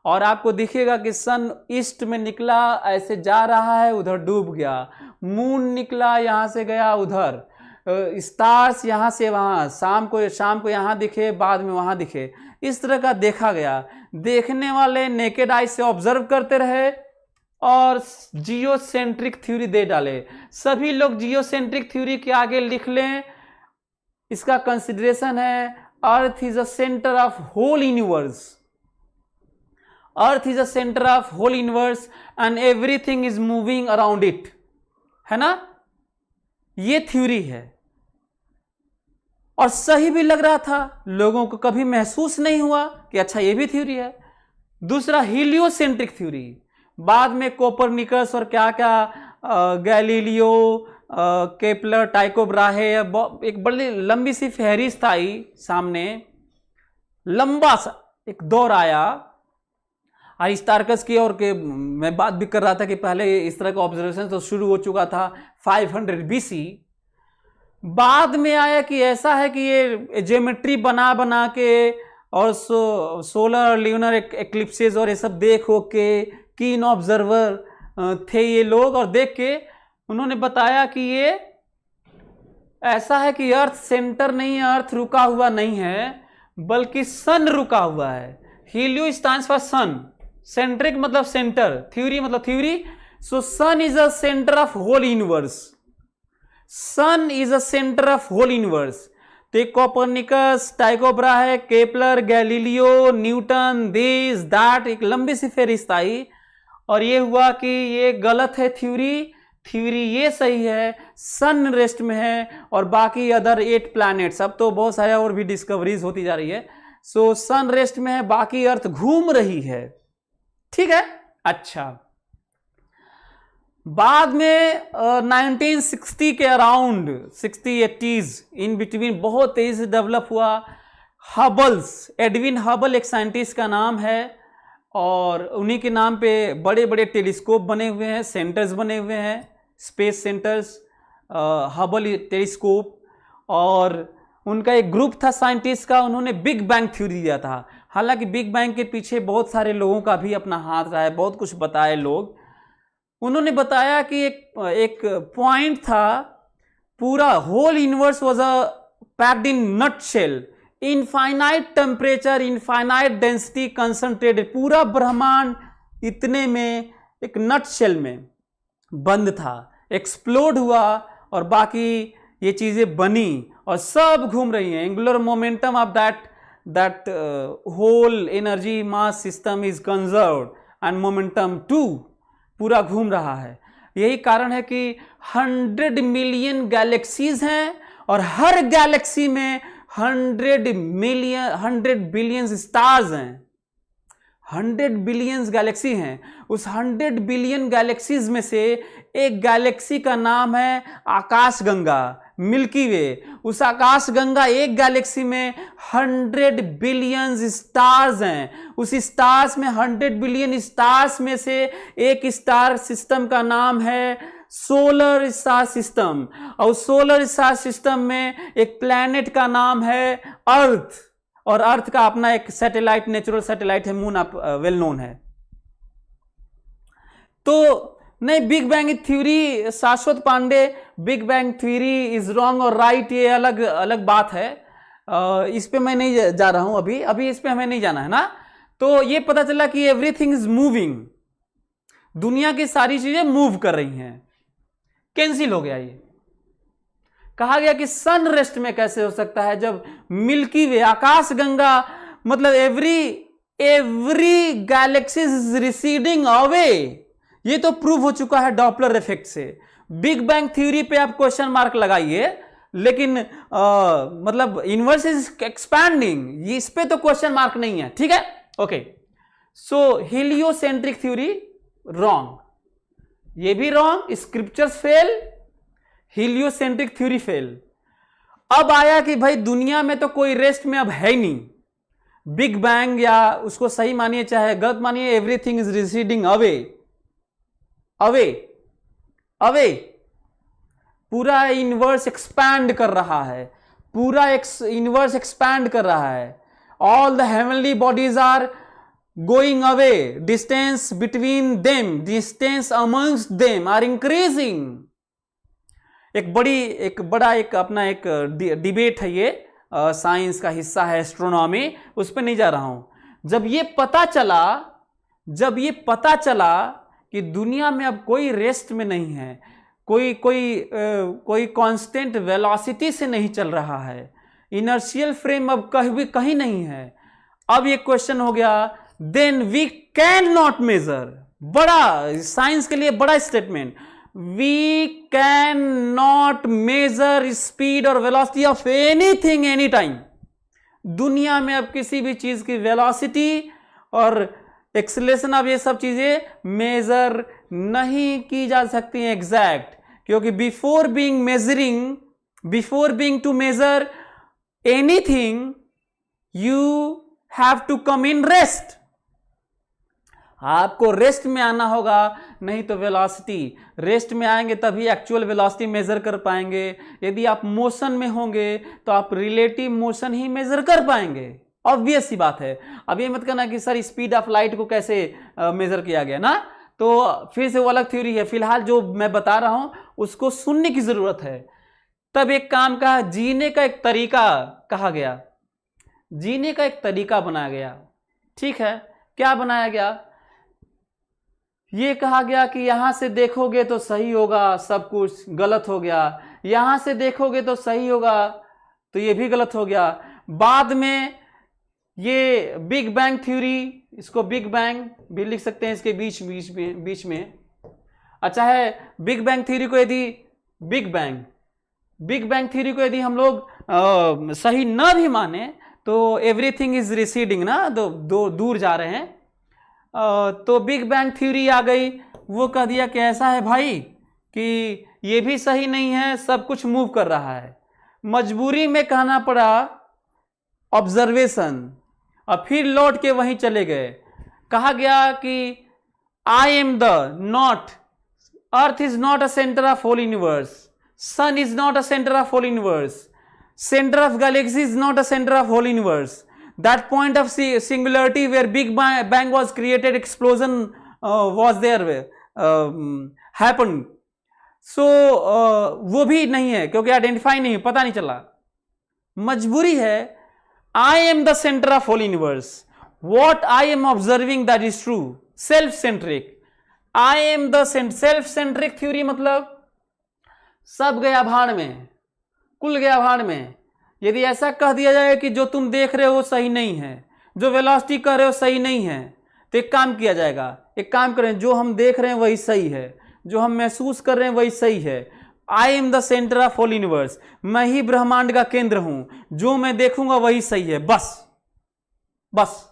और आपको दिखेगा कि सन ईस्ट में निकला, ऐसे जा रहा है, उधर डूब गया। मून निकला, यहाँ से गया उधर। स्टार्स यहाँ से वहाँ, शाम को यहाँ दिखे, बाद में वहाँ दिखे। इस तरह का देखा गया। देखने वाले नेकेड आई से ऑब्जर्व करते रहे और जियोसेंट्रिक थ्योरी दे डाले। सभी लोग जियोसेंट्रिक थ्योरी के आगे लिख लें। इसका कंसिडरेशन है earth is a centre of whole universe. Earth is a centre of whole universe and everything is moving around it, है ना। ये थ्योरी है और सही भी लग रहा था, लोगों को कभी महसूस नहीं हुआ कि अच्छा ये भी थ्योरी है। दूसरा हीलियोसेंट्रिक थ्योरी, बाद में कोपरनिकस और क्या क्या गैलीलियो, केपलर, टाइको ब्राहे, एक बड़ी लंबी सी फहरिस्त आई सामने, लंबा सा एक दौर आया अरिस्टार्कस की, और के मैं बात भी कर रहा था कि पहले इस तरह का ऑब्जर्वेशन तो शुरू हो चुका था 500 BC। बाद में आया कि ऐसा है कि ये ज्योमेट्री बना बना के और सोलर और ल्यूनर एक्लिप्सेस और ये सब देख हो के कीन ऑब्जर्वर थे ये लोग, और देख के उन्होंने बताया कि ये ऐसा है कि अर्थ सेंटर नहीं है, अर्थ रुका हुआ नहीं है, बल्कि सन रुका हुआ है। Helio stands for sun, centric मतलब सेंटर, थ्योरी मतलब theory. So sun is a centre of whole universe, sun is a centre of whole universe. तो एक Copernicus, Tycho Brahe, Kepler, Galileo, Newton, this that, एक लंबी सी फेरिस्त आई और ये हुआ कि ये गलत है थ्योरी, थ्योरी ये सही है, सन रेस्ट में है और बाकी अदर 8 प्लैनेट्स, अब तो बहुत सारे और भी डिस्कवरीज होती जा रही है। सो सन रेस्ट में है, बाकी अर्थ घूम रही है, ठीक है। अच्छा, बाद में 1960 के अराउंड 60-80s इन बिटवीन बहुत तेजी से डेवलप हुआ। हबल्स, एडविन हबल एक साइंटिस्ट का नाम है और उन्हीं के नाम पे बड़े बड़े टेलीस्कोप बने हुए हैं, सेंटर्स बने हुए हैं, स्पेस सेंटर्स, हबल टेलीस्कोप। और उनका एक ग्रुप था साइंटिस्ट का, उन्होंने बिग बैंग थ्योरी दिया था। हालांकि बिग बैंग के पीछे बहुत सारे लोगों का भी अपना हाथ रहा है, बहुत कुछ बताए लोग। उन्होंने बताया कि एक पॉइंट था, पूरा whole universe was a packed in nut shell, infinite temperature, infinite density, concentrated, पूरा ब्रह्मांड इतने में एक नट शेल में बंद था, एक्सप्लोड हुआ और बाकी ये चीजें बनी और सब घूम रही हैं। Angular momentum of that whole energy mass system is conserved and momentum too पूरा घूम रहा है। यही कारण है कि 100 मिलियन गैलेक्सीज हैं और हर गैलेक्सी में 100 बिलियन स्टार्स हैं। 100 बिलियन गैलेक्सी हैं। उस 100 बिलियन गैलेक्सीज में से एक गैलेक्सी का नाम है आकाशगंगा, मिल्की वे। उस आकाशगंगा एक गैलेक्सी में 100 बिलियन स्टार्स हैं। उस स्टार्स में 100 बिलियन स्टार्स में से एक स्टार सिस्टम का नाम है सोलर स्टार सिस्टम, और सोलर स्टार सिस्टम में एक प्लैनेट का नाम है अर्थ, और अर्थ का अपना एक सैटेलाइट, नेचुरल सैटेलाइट है, मून, आप वेल नोन है। तो नहीं, big bang theory, Shashwat Pandey, big bang theory is wrong और राइट, ये अलग अलग बात है। इस पे मैं नहीं जा रहा हूं, अभी इस पे हमें नहीं जाना है ना। तो ये पता चला कि एवरीथिंग इज मूविंग, दुनिया की सारी चीजें मूव कर रही हैं। कैंसिल हो गया ये। कहा गया कि सन रेस्ट में कैसे हो सकता है जब मिल्की वे, आकाशगंगा, मतलब every Galaxy is receding away. ये तो प्रूव हो चुका है डॉपलर इफेक्ट से। बिग बैंग थ्योरी पे आप क्वेश्चन मार्क लगाइए, लेकिन मतलब यूनिवर्स इज एक्सपैंडिंग, इस पे तो क्वेश्चन मार्क नहीं है, ठीक है। ओके, सो हीलियोसेंट्रिक थ्योरी रॉन्ग, ये भी wrong, scriptures fail, heliocentric theory fail. अब आया कि भाई दुनिया में तो कोई रेस्ट में अब है ही नहीं, बिग बैंग, या उसको सही मानिए चाहे गलत मानिए, everything is receding away, away away. पूरा यूनिवर्स एक्सपैंड कर रहा है, पूरा यूनिवर्स एक्सपैंड कर रहा है। All the heavenly bodies are going away, distance between them, distance amongst them are increasing. एक अपना एक डिबेट है, ये साइंस का हिस्सा है, एस्ट्रोनॉमी, उस पर नहीं जा रहा हूं। जब ये पता चला कि दुनिया में अब कोई रेस्ट में नहीं है, कोई कांस्टेंट वेलोसिटी से नहीं चल रहा है, इनर्शियल फ्रेम अब कहीं नहीं है। अब ये क्वेश्चन हो गया, then we can not measure, बड़ा साइंस के लिए बड़ा statement, we can not measure speed or velocity of anything any time. दुनिया में अब किसी भी चीज की वेलोसिटी और एक्सेलरेशन, अब ये सब चीजें मेजर नहीं की जा सकती हैं एग्जैक्ट, क्योंकि before being to measure anything you have to come in rest. आपको रेस्ट में आना होगा, नहीं तो वेलोसिटी, रेस्ट में आएंगे तभी एक्चुअल वेलोसिटी मेजर कर पाएंगे। यदि आप मोशन में होंगे तो आप रिलेटिव मोशन ही मेजर कर पाएंगे, ऑब्वियस सी बात है। अब ये मत कहना कि सर स्पीड ऑफ लाइट को कैसे मेजर किया गया ना, तो फिर से वो अलग थ्योरी है। फिलहाल जो मैं बता रहा हूं उसको सुनने की जरूरत है। तब एक काम का जीने का एक तरीका कहा गया, जीने का एक तरीका बनाया गया, ठीक है। क्या बनाया गया ये कहा गया कि यहां से देखोगे तो सही होगा, सब कुछ गलत हो गया, यहां से देखोगे तो सही होगा तो ये भी गलत हो गया। बाद में ये बिग बैंग थ्योरी, इसको बिग बैंग भी लिख सकते हैं इसके बीच में। अच्छा है, बिग बैंग थ्योरी को यदि बिग बैंग थ्योरी को यदि हम लोग सही न भी माने तो एवरीथिंग इज रिसीडिंग ना, दो दूर जा रहे हैं, तो बिग बैंग थ्योरी आ गई, वो कह दिया कि ऐसा है भाई कि ये भी सही नहीं है, सब कुछ मूव कर रहा है। मजबूरी में कहना पड़ा ऑब्जर्वेशन, और फिर लौट के वहीं चले गए। कहा गया कि I am the not, earth is not a centre of whole universe, sun is not a centre of whole universe, center of galaxy is not a center of whole universe, that point of singularity where big bang was created, explosion was there happened, so वो भी नहीं है क्योंकि identify नहीं, पता नहीं चला। मजबूरी है, I am the center of whole universe, what I am observing that is true, self centric, I am the self centric theory, मतलब सब गया भाड़ में, कुल गया भाड़ में। यदि ऐसा कह दिया जाए कि जो तुम देख रहे हो सही नहीं है, जो वेलोसिटी कह रहे हो सही नहीं है, तो एक काम किया जाएगा, एक काम करें, जो हम देख रहे हैं वही सही है, जो हम महसूस कर रहे हैं वही सही है। I am the centre of whole universe, मैं ही ब्रह्मांड का केंद्र हूं, जो मैं देखूंगा वही सही है, बस।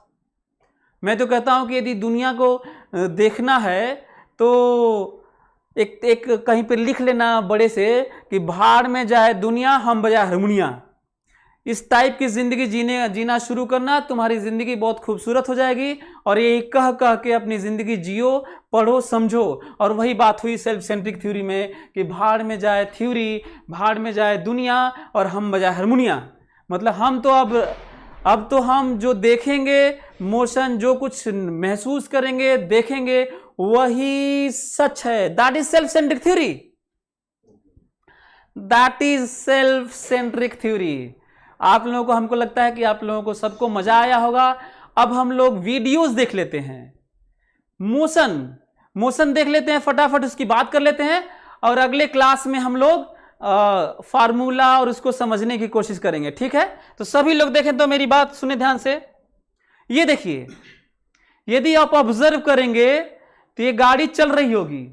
मैं तो कहता हूं कि यदि दुनिया को देखना है तो एक कहीं पे लिख लेना बड़े से कि भाड़ में जाए दुनिया, हम बजाए हारमोनिया। इस टाइप की जिंदगी जीना शुरू करना, तुम्हारी जिंदगी बहुत खूबसूरत हो जाएगी। और ये कह के अपनी जिंदगी जियो, पढ़ो, समझो। और वही बात हुई सेल्फ सेंट्रिक थ्योरी में कि भाड़ में जाए थ्योरी, भाड़ में जाए दुनिया और हम बजाए हारमोनिया। मतलब हम तो अब तो हम जो देखेंगे, मोशन, जो कुछ महसूस करेंगे, देखेंगे, वही सच है। That is self centric theory, that is self centric theory. आप लोगों को, हमको लगता है कि आप लोगों को सबको मजा आया होगा। अब हम लोग वीडियोस देख लेते हैं, मोशन देख लेते हैं, फटाफट उसकी बात कर लेते हैं, और अगले क्लास में हम लोग फार्मूला और उसको समझने की कोशिश करेंगे, ठीक है? तो सभी लोग देखें, तो मेरी बात सुने ध्यान से। ये देखिए, यदि आप ऑब्जर्व करेंगे तो ये गाड़ी चल रही होगी,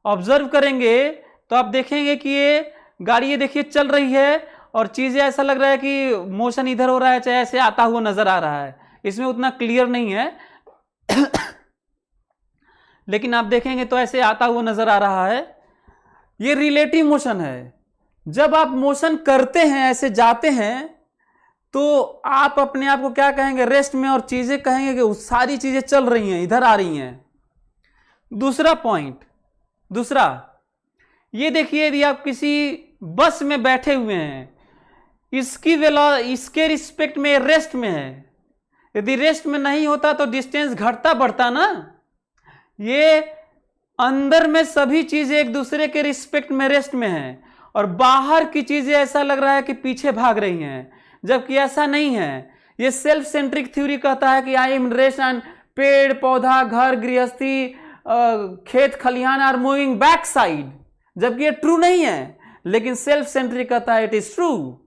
ऑब्जर्व करेंगे तो आप देखेंगे कि ये गाड़ी, ये देखिए चल रही है, और चीजें ऐसा लग रहा है कि मोशन इधर हो रहा है, चाहे ऐसे आता हुआ नजर आ रहा है। इसमें उतना क्लियर नहीं है लेकिन आप देखेंगे तो ऐसे आता हुआ नजर आ रहा है। ये रिलेटिव मोशन है। जब आप मोशन करते हैं, ऐसे जाते हैं, तो आप अपने आप को क्या कहेंगे? रेस्ट में, और चीजें कहेंगे कि सारी चीजें चल रही हैं, इधर आ रही हैं। दूसरा पॉइंट, ये देखिए, यदि आप किसी बस में बैठे हुए हैं, इसके रिस्पेक्ट में रेस्ट में है। यदि रेस्ट में नहीं होता तो डिस्टेंस घटता बढ़ता ना। ये अंदर में सभी चीजें एक दूसरे के रिस्पेक्ट में रेस्ट में है, और बाहर की चीजें ऐसा लग रहा है कि पीछे भाग रही हैं, जबकि ऐसा नहीं है। ये सेल्फ सेंट्रिक थ्योरी कहता है कि आई एम रेस्ट, एंड पेड़ पौधा, घर गृहस्थी, खेत खलिहान आर मूविंग बैक साइड, जबकि ये ट्रू नहीं है। लेकिन सेल्फ सेंट्रिक कहता है इट इज ट्रू।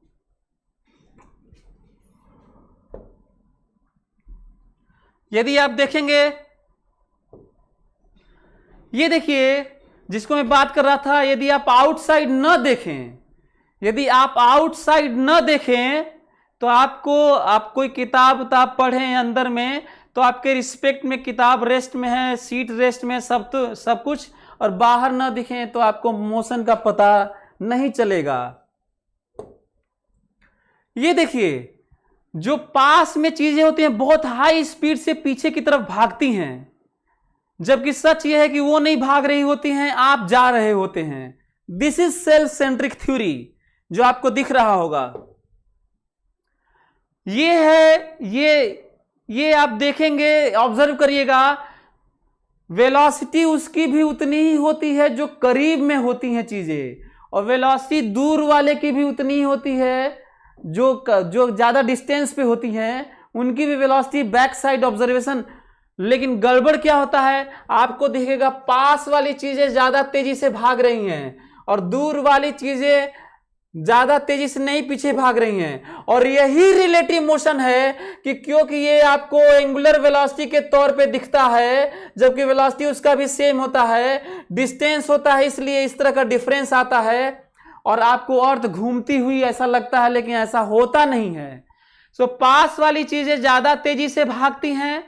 यदि आप देखेंगे, ये देखिए जिसको मैं बात कर रहा था, यदि आप आउटसाइड न देखें, तो आप कोई किताब पढ़ें अंदर में, तो आपके रिस्पेक्ट में किताब रेस्ट में है, सीट रेस्ट में, सब कुछ, और बाहर न दिखें तो आपको मोशन का पता नहीं चलेगा। ये देखिए, जो पास में चीजें होती हैं बहुत हाई स्पीड से पीछे की तरफ भागती हैं, जबकि सच यह है कि वो नहीं भाग रही होती हैं, आप जा रहे होते हैं। This is self centric theory, जो आपको दिख रहा होगा। ये है, ये आप देखेंगे, ऑब्जर्व करिएगा, वेलोसिटी उसकी भी उतनी ही होती है जो करीब में होती हैं चीजें, और वेलोसिटी दूर वाले की भी उतनी ही होती है जो ज्यादा डिस्टेंस पे होती हैं, उनकी भी वेलोसिटी बैक साइड ऑब्जर्वेशन लेकिन गड़बड़ क्या होता है, आपको दिखेगा पास वाली चीजें ज्यादा तेजी से भाग रही हैं और दूर वाली चीजें ज्यादा तेजी से नहीं पीछे भाग रही हैं। और यही रिलेटिव मोशन है कि क्योंकि ये आपको एंगुलर वेलोसिटी के तौर पे दिखता है, जबकि वेलोसिटी उसका भी सेम होता है, डिस्टेंस होता है, इसलिए इस तरह का डिफरेंस आता है और आपको अर्थ घूमती हुई ऐसा लगता है, लेकिन ऐसा होता नहीं है। सो पास वाली चीजें ज्यादा तेजी से भागती हैं,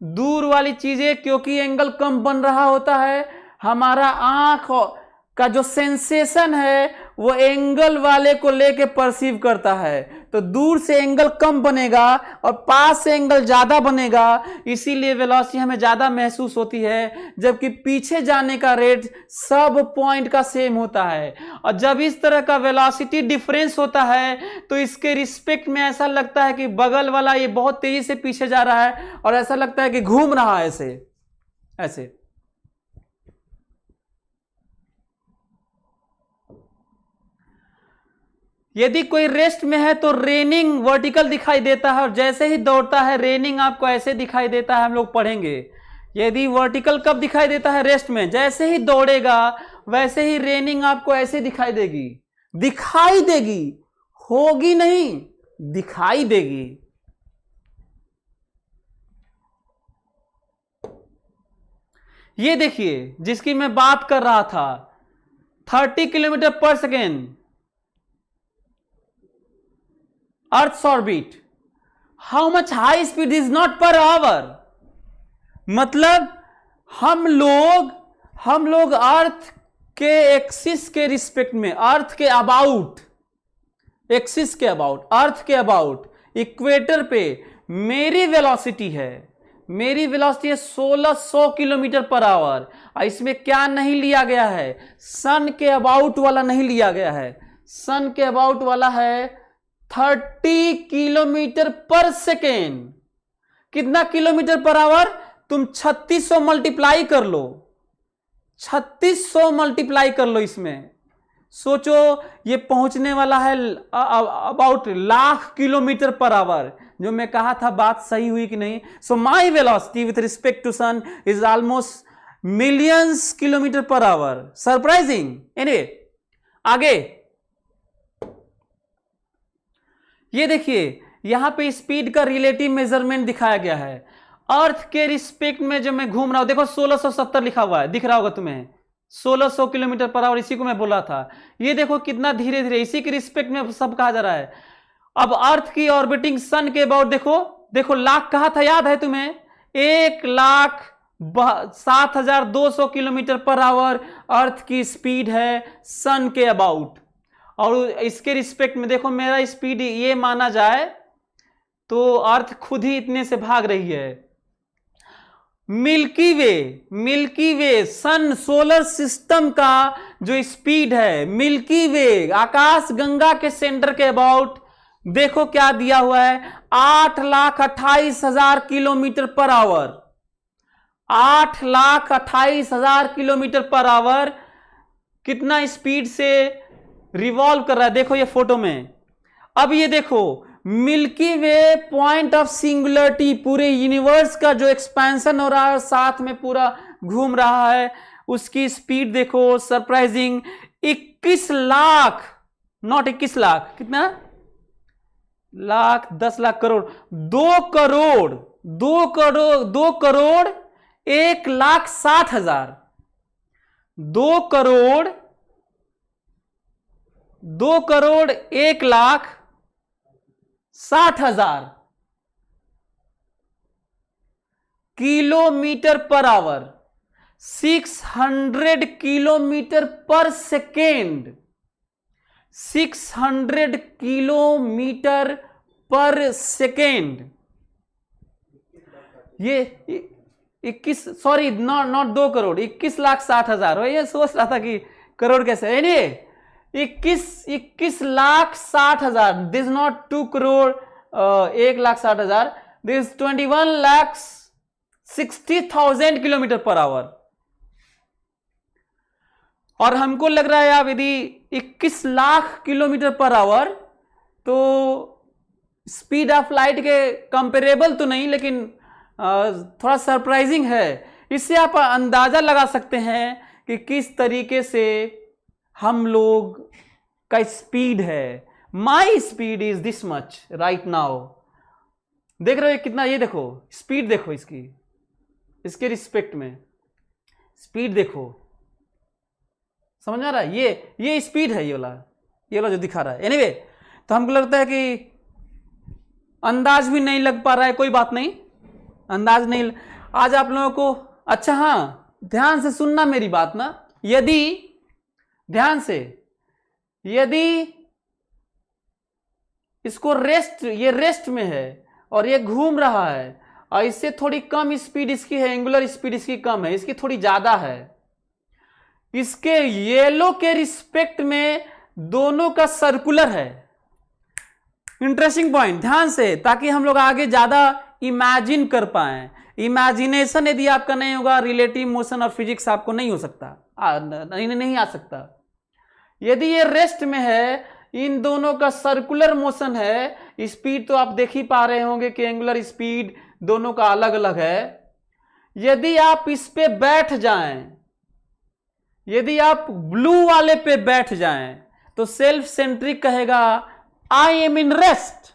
दूर वाली चीजें क्योंकि एंगल कम बन रहा होता है, हमारा आंख का जो सेंसेशन है वो एंगल वाले को लेके परसीव करता है। तो दूर से एंगल कम बनेगा और पास से एंगल ज्यादा बनेगा, इसीलिए वेलोसिटी हमें ज्यादा महसूस होती है, जबकि पीछे जाने का रेट सब पॉइंट का सेम होता है। और जब इस तरह का वेलोसिटी डिफरेंस होता है तो इसके रिस्पेक्ट में ऐसा लगता है कि बगल वाला ये बहुत तेजी से पीछे जा रहा है और ऐसा लगता है कि घूम रहा है ऐसे ऐसे। यदि कोई रेस्ट में है तो रेनिंग वर्टिकल दिखाई देता है और जैसे ही दौड़ता है रेनिंग आपको ऐसे दिखाई देता है, हम लोग पढ़ेंगे। यदि वर्टिकल कब दिखाई देता है, रेस्ट में। जैसे ही दौड़ेगा वैसे ही रेनिंग आपको ऐसे दिखाई देगी, दिखाई देगी, होगी नहीं, दिखाई देगी। ये देखिए जिसकी मैं बात कर रहा था, 30 किलोमीटर पर second Earth's orbit. How much high speed is not per hour? मतलब हम लोग अर्थ के एक्सिस के रिस्पेक्ट में, अर्थ के अबाउट, एक्सिस के अबाउट, अर्थ के अबाउट, इक्वेटर पे मेरी वेलोसिटी है 1600 किलोमीटर पर आवर। इसमें क्या नहीं लिया गया है, सन के अबाउट वाला नहीं लिया गया है। सन के अबाउट वाला है 30 किलोमीटर पर सेकेंड। कितना किलोमीटर पर आवर? तुम 3600 मल्टीप्लाई कर लो, 3600 मल्टीप्लाई कर लो इसमें। सोचो ये पहुंचने वाला है about lakh kilometre per hour. जो मैं कहा था बात सही हुई कि नहीं? So my velocity with respect to sun is almost millions kilometre per hour. Surprising. Anyway आगे ये देखिए यहां पे स्पीड का रिलेटिव मेजरमेंट दिखाया गया है। अर्थ के रिस्पेक्ट में जो मैं घूम रहा हूं, देखो 1670 लिखा हुआ है, दिख रहा होगा तुम्हें, 1600 किलोमीटर पर आवर। इसी को मैं बोला था। ये देखो कितना धीरे धीरे, इसी के रिस्पेक्ट में सब कहा जा रहा है। अब अर्थ की ऑर्बिटिंग सन के अबाउट देखो लाख कहा था, याद है तुम्हें? 1,07,200 किलोमीटर पर आवर अर्थ की स्पीड है सन के अबाउट। और इसके रिस्पेक्ट में देखो मेरा स्पीड ये माना जाए तो अर्थ खुद ही इतने से भाग रही है। मिल्की वे सन सोलर सिस्टम का जो स्पीड है, मिल्की वे आकाश गंगा के सेंटर के अबाउट देखो क्या दिया हुआ है, 8,28,000 kilometre per our. 8,28,000 kilometre per our कितना स्पीड से रिवॉल्व कर रहा है, देखो ये फोटो में। अब ये देखो milky way point of singularity, पूरे यूनिवर्स का जो एक्सपेंशन हो रहा है साथ में पूरा घूम रहा है, उसकी स्पीड देखो। सरप्राइजिंग 21 लाख, नॉट 21 लाख, कितना lakh, 10 lakh, crore, 2 crore 1,60,000, 2 crore 1,60,000 kilometre per our, 600 kilometre पर सेकेंड, 600 किलोमीटर पर सेकेंड। ये 21, सॉरी नॉट 2 करोड़, 21,60,000। ये सोच रहा था कि करोड़ कैसे है। नहीं, 21,60,000। This not 2 crore 1,60,000, this 21,60,000 kilometre per our. और हमको लग रहा है आप यदि 21 लाख किलोमीटर पर आवर तो स्पीड ऑफ लाइट के कंपेरेबल तो नहीं, लेकिन थोड़ा सरप्राइजिंग है। इससे आप अंदाजा लगा सकते हैं कि किस तरीके से हम लोग का स्पीड है। My speed is this much right now. देख रहे हो कितना, ये देखो स्पीड देखो इसके रिस्पेक्ट में स्पीड देखो, समझ आ रहा है? ये स्पीड है, ये वाला जो दिखा रहा है। एनीवे, तो हमको लगता है कि अंदाज भी नहीं लग पा रहा है, कोई बात नहीं, अंदाज नहीं। आज आप लोगों को, अच्छा हाँ, ध्यान से सुनना मेरी बात ना, ध्यान से, यदि इसको ये रेस्ट में है और ये घूम रहा है और इससे थोड़ी कम स्पीड इसकी है, एंगुलर स्पीड इसकी कम है, इसकी थोड़ी ज्यादा है, इसके येलो के रिस्पेक्ट में दोनों का सर्कुलर है। इंटरेस्टिंग पॉइंट, ध्यान से, ताकि हम लोग आगे ज्यादा इमेजिन कर पाए। इमेजिनेशन यदि आपका नहीं होगा, रिलेटिव मोशन और फिजिक्स आपको नहीं हो सकता, नहीं आ सकता। यदि ये रेस्ट में है, इन दोनों का सर्कुलर मोशन है, स्पीड तो आप देख ही पा रहे होंगे कि एंगुलर स्पीड दोनों का अलग अलग है। यदि आप इस पे बैठ जाएं, यदि आप ब्लू वाले पे बैठ जाएं, तो सेल्फ सेंट्रिक कहेगा आई एम इन रेस्ट।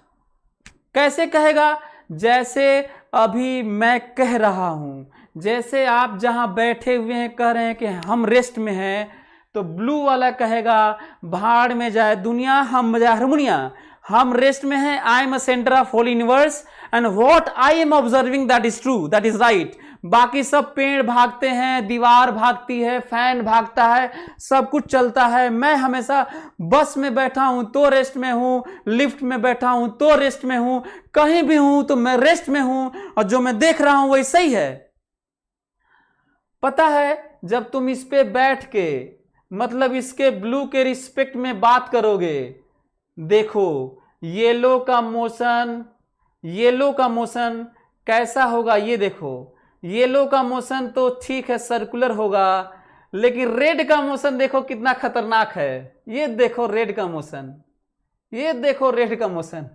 कैसे कहेगा? जैसे अभी मैं कह रहा हूं, जैसे आप जहां बैठे हुए हैं कह रहे हैं कि हम रेस्ट में हैं, तो ब्लू वाला कहेगा भाड़ में जाए दुनिया, हम बजाए हारमोनिया, हम रेस्ट में हैं, I am a centre of whole universe and what I am observing that is true, that is right. बाकी सब पेड़ भागते हैं, दीवार भागती है, फैन भागता है, सब कुछ चलता है, मैं हमेशा बस में बैठा हूं तो रेस्ट में हूं, लिफ्ट में बैठा हूं तो रेस्ट में हूं, कहीं भी हूं तो मैं रेस्ट में हूं, और जो मैं देख रहा हूं वही सही है। पता है, जब तुम इस पे बैठ के, मतलब इसके ब्लू के रिस्पेक्ट में बात करोगे, देखो येलो का मोशन कैसा होगा, ये देखो। येलो का मोशन तो ठीक है सर्कुलर होगा, लेकिन रेड का मोशन देखो कितना खतरनाक है। ये देखो रेड का मोशन, ये देखो रेड का मोशन,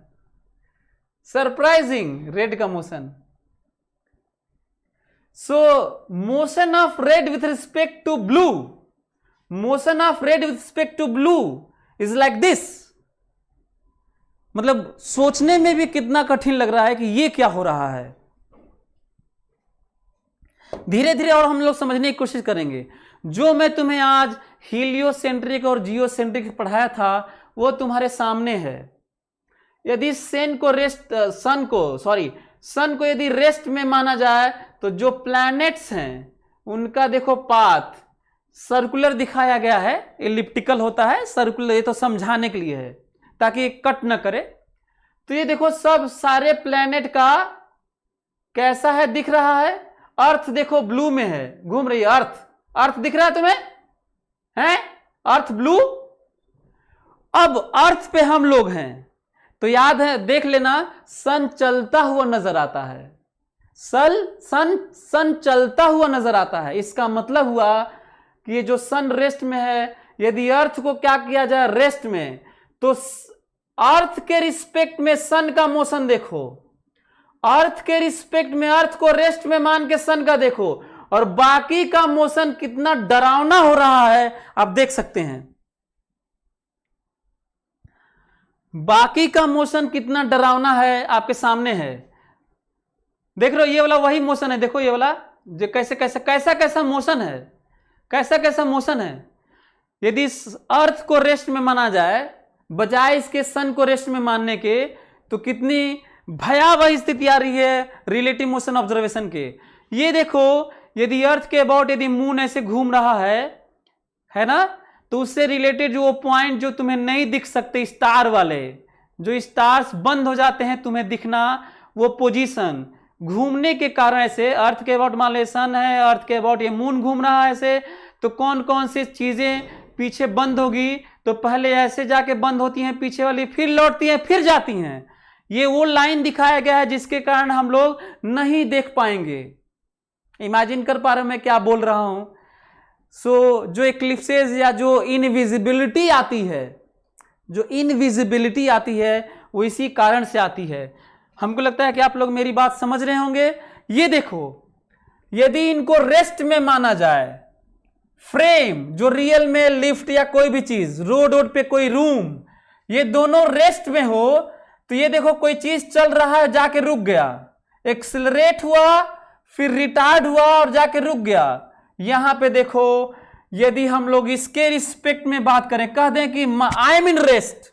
सरप्राइजिंग रेड का motion. So motion of red with respect to blue, motion of red with respect to blue is like this. मतलब सोचने में भी कितना कठिन लग रहा है कि ये क्या हो रहा है। धीरे धीरे और हम लोग समझने की कोशिश करेंगे। जो मैं तुम्हें आज हीलियोसेंट्रिक और जियोसेंट्रिक पढ़ाया था वो तुम्हारे सामने है। यदि सन को यदि रेस्ट में माना जाए, तो जो प्लैनेट्स हैं उनका देखो पाथ सर्कुलर दिखाया गया है, एलिप्टिकल होता है, सर्कुलर, ये तो समझाने के लिए है ताकि कट न करे। तो ये देखो सब सारे प्लैनेट का कैसा है दिख रहा है। अर्थ देखो ब्लू में है, घूम रही है अर्थ दिख रहा है तुम्हें, है अर्थ ब्लू। अब अर्थ पे हम लोग हैं, तो याद है, देख लेना, सन चलता हुआ नजर आता है, सन चलता हुआ नजर आता है। इसका मतलब हुआ कि ये जो सन रेस्ट में है, यदि अर्थ को क्या किया जाए रेस्ट में, तो अर्थ के रिस्पेक्ट में सन का मोशन देखो, अर्थ के रिस्पेक्ट में अर्थ को रेस्ट में मान के सन का देखो, और बाकी का मोशन कितना डरावना हो रहा है आप देख सकते हैं। बाकी का मोशन कितना डरावना है आपके सामने है, देख रहे हो। ये वाला वही मोशन है, देखो ये वाला जो कैसा मोशन है, कैसा मोशन है। यदि अर्थ को रेस्ट में माना जाए बजाय इसके सन को रेस्ट में मानने के, तो कितनी भयावह स्थिति आ रही है रिलेटिव मोशन ऑब्जर्वेशन के। ये देखो, यदि अर्थ के अबाउट यदि मून ऐसे घूम रहा है ना, तो उससे रिलेटेड जो वो पॉइंट जो तुम्हें नहीं दिख सकते, स्टार वाले, जो स्टार्स बंद हो जाते हैं तुम्हें दिखना, वो पोजीशन घूमने के कारण ऐसे, अर्थ के अबाउट मान ले सन है, अर्थ के अबाउट ये मून घूम रहा है ऐसे, तो कौन कौन सी चीजें पीछे बंद होगी, तो पहले ऐसे जाके बंद होती हैं पीछे वाली, फिर लौटती हैं, फिर जाती हैं। ये वो लाइन दिखाया गया है जिसके कारण हम लोग नहीं देख पाएंगे। इमेजिन कर पा रहे हो मैं क्या बोल रहा हूं। सो जो एक्लिप्सेस या जो इनविजिबिलिटी आती है, वो इसी कारण से आती है। हमको लगता है कि आप लोग मेरी बात समझ रहे होंगे। ये देखो, यदि इनको रेस्ट में माना जाए, फ्रेम जो रियल में लिफ्ट या कोई भी चीज, रोड पे कोई रूम, ये दोनों रेस्ट में हो, तो ये देखो कोई चीज चल रहा है जाके रुक गया, एक्सेलरेट हुआ फिर रिटार्ड हुआ और जाके रुक गया। यहां पे देखो, यदि हम लोग इसके रिस्पेक्ट में बात करें, कह दें कि आई एम इन रेस्ट,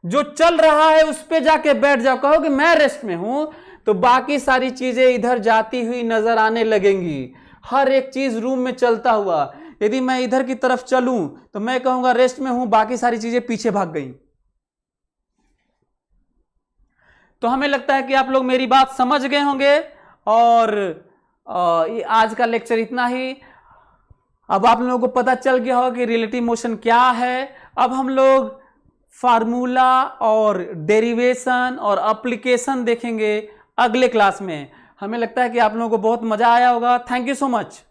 जो चल रहा है उस पे जाके बैठ जाओ, कहो कि मैं रेस्ट में हूं, तो बाकी सारी चीजें इधर जाती हुई नजर आने लगेंगी। हर एक चीज रूम में चलता हुआ, यदि मैं इधर की तरफ चलूं तो मैं कहूंगा रेस्ट में हूं, बाकी सारी चीजें पीछे भाग गई। तो हमें लगता है कि आप लोग मेरी बात समझ गए होंगे, और आज का लेक्चर इतना ही। अब आप लोगों को पता चल गया होगा कि रिलेटिव मोशन क्या है। अब हम लोग फार्मूला और डेरिवेशन और एप्लीकेशन देखेंगे अगले क्लास में। हमें लगता है कि आप लोगों को बहुत मजा आया होगा। Thank you so much.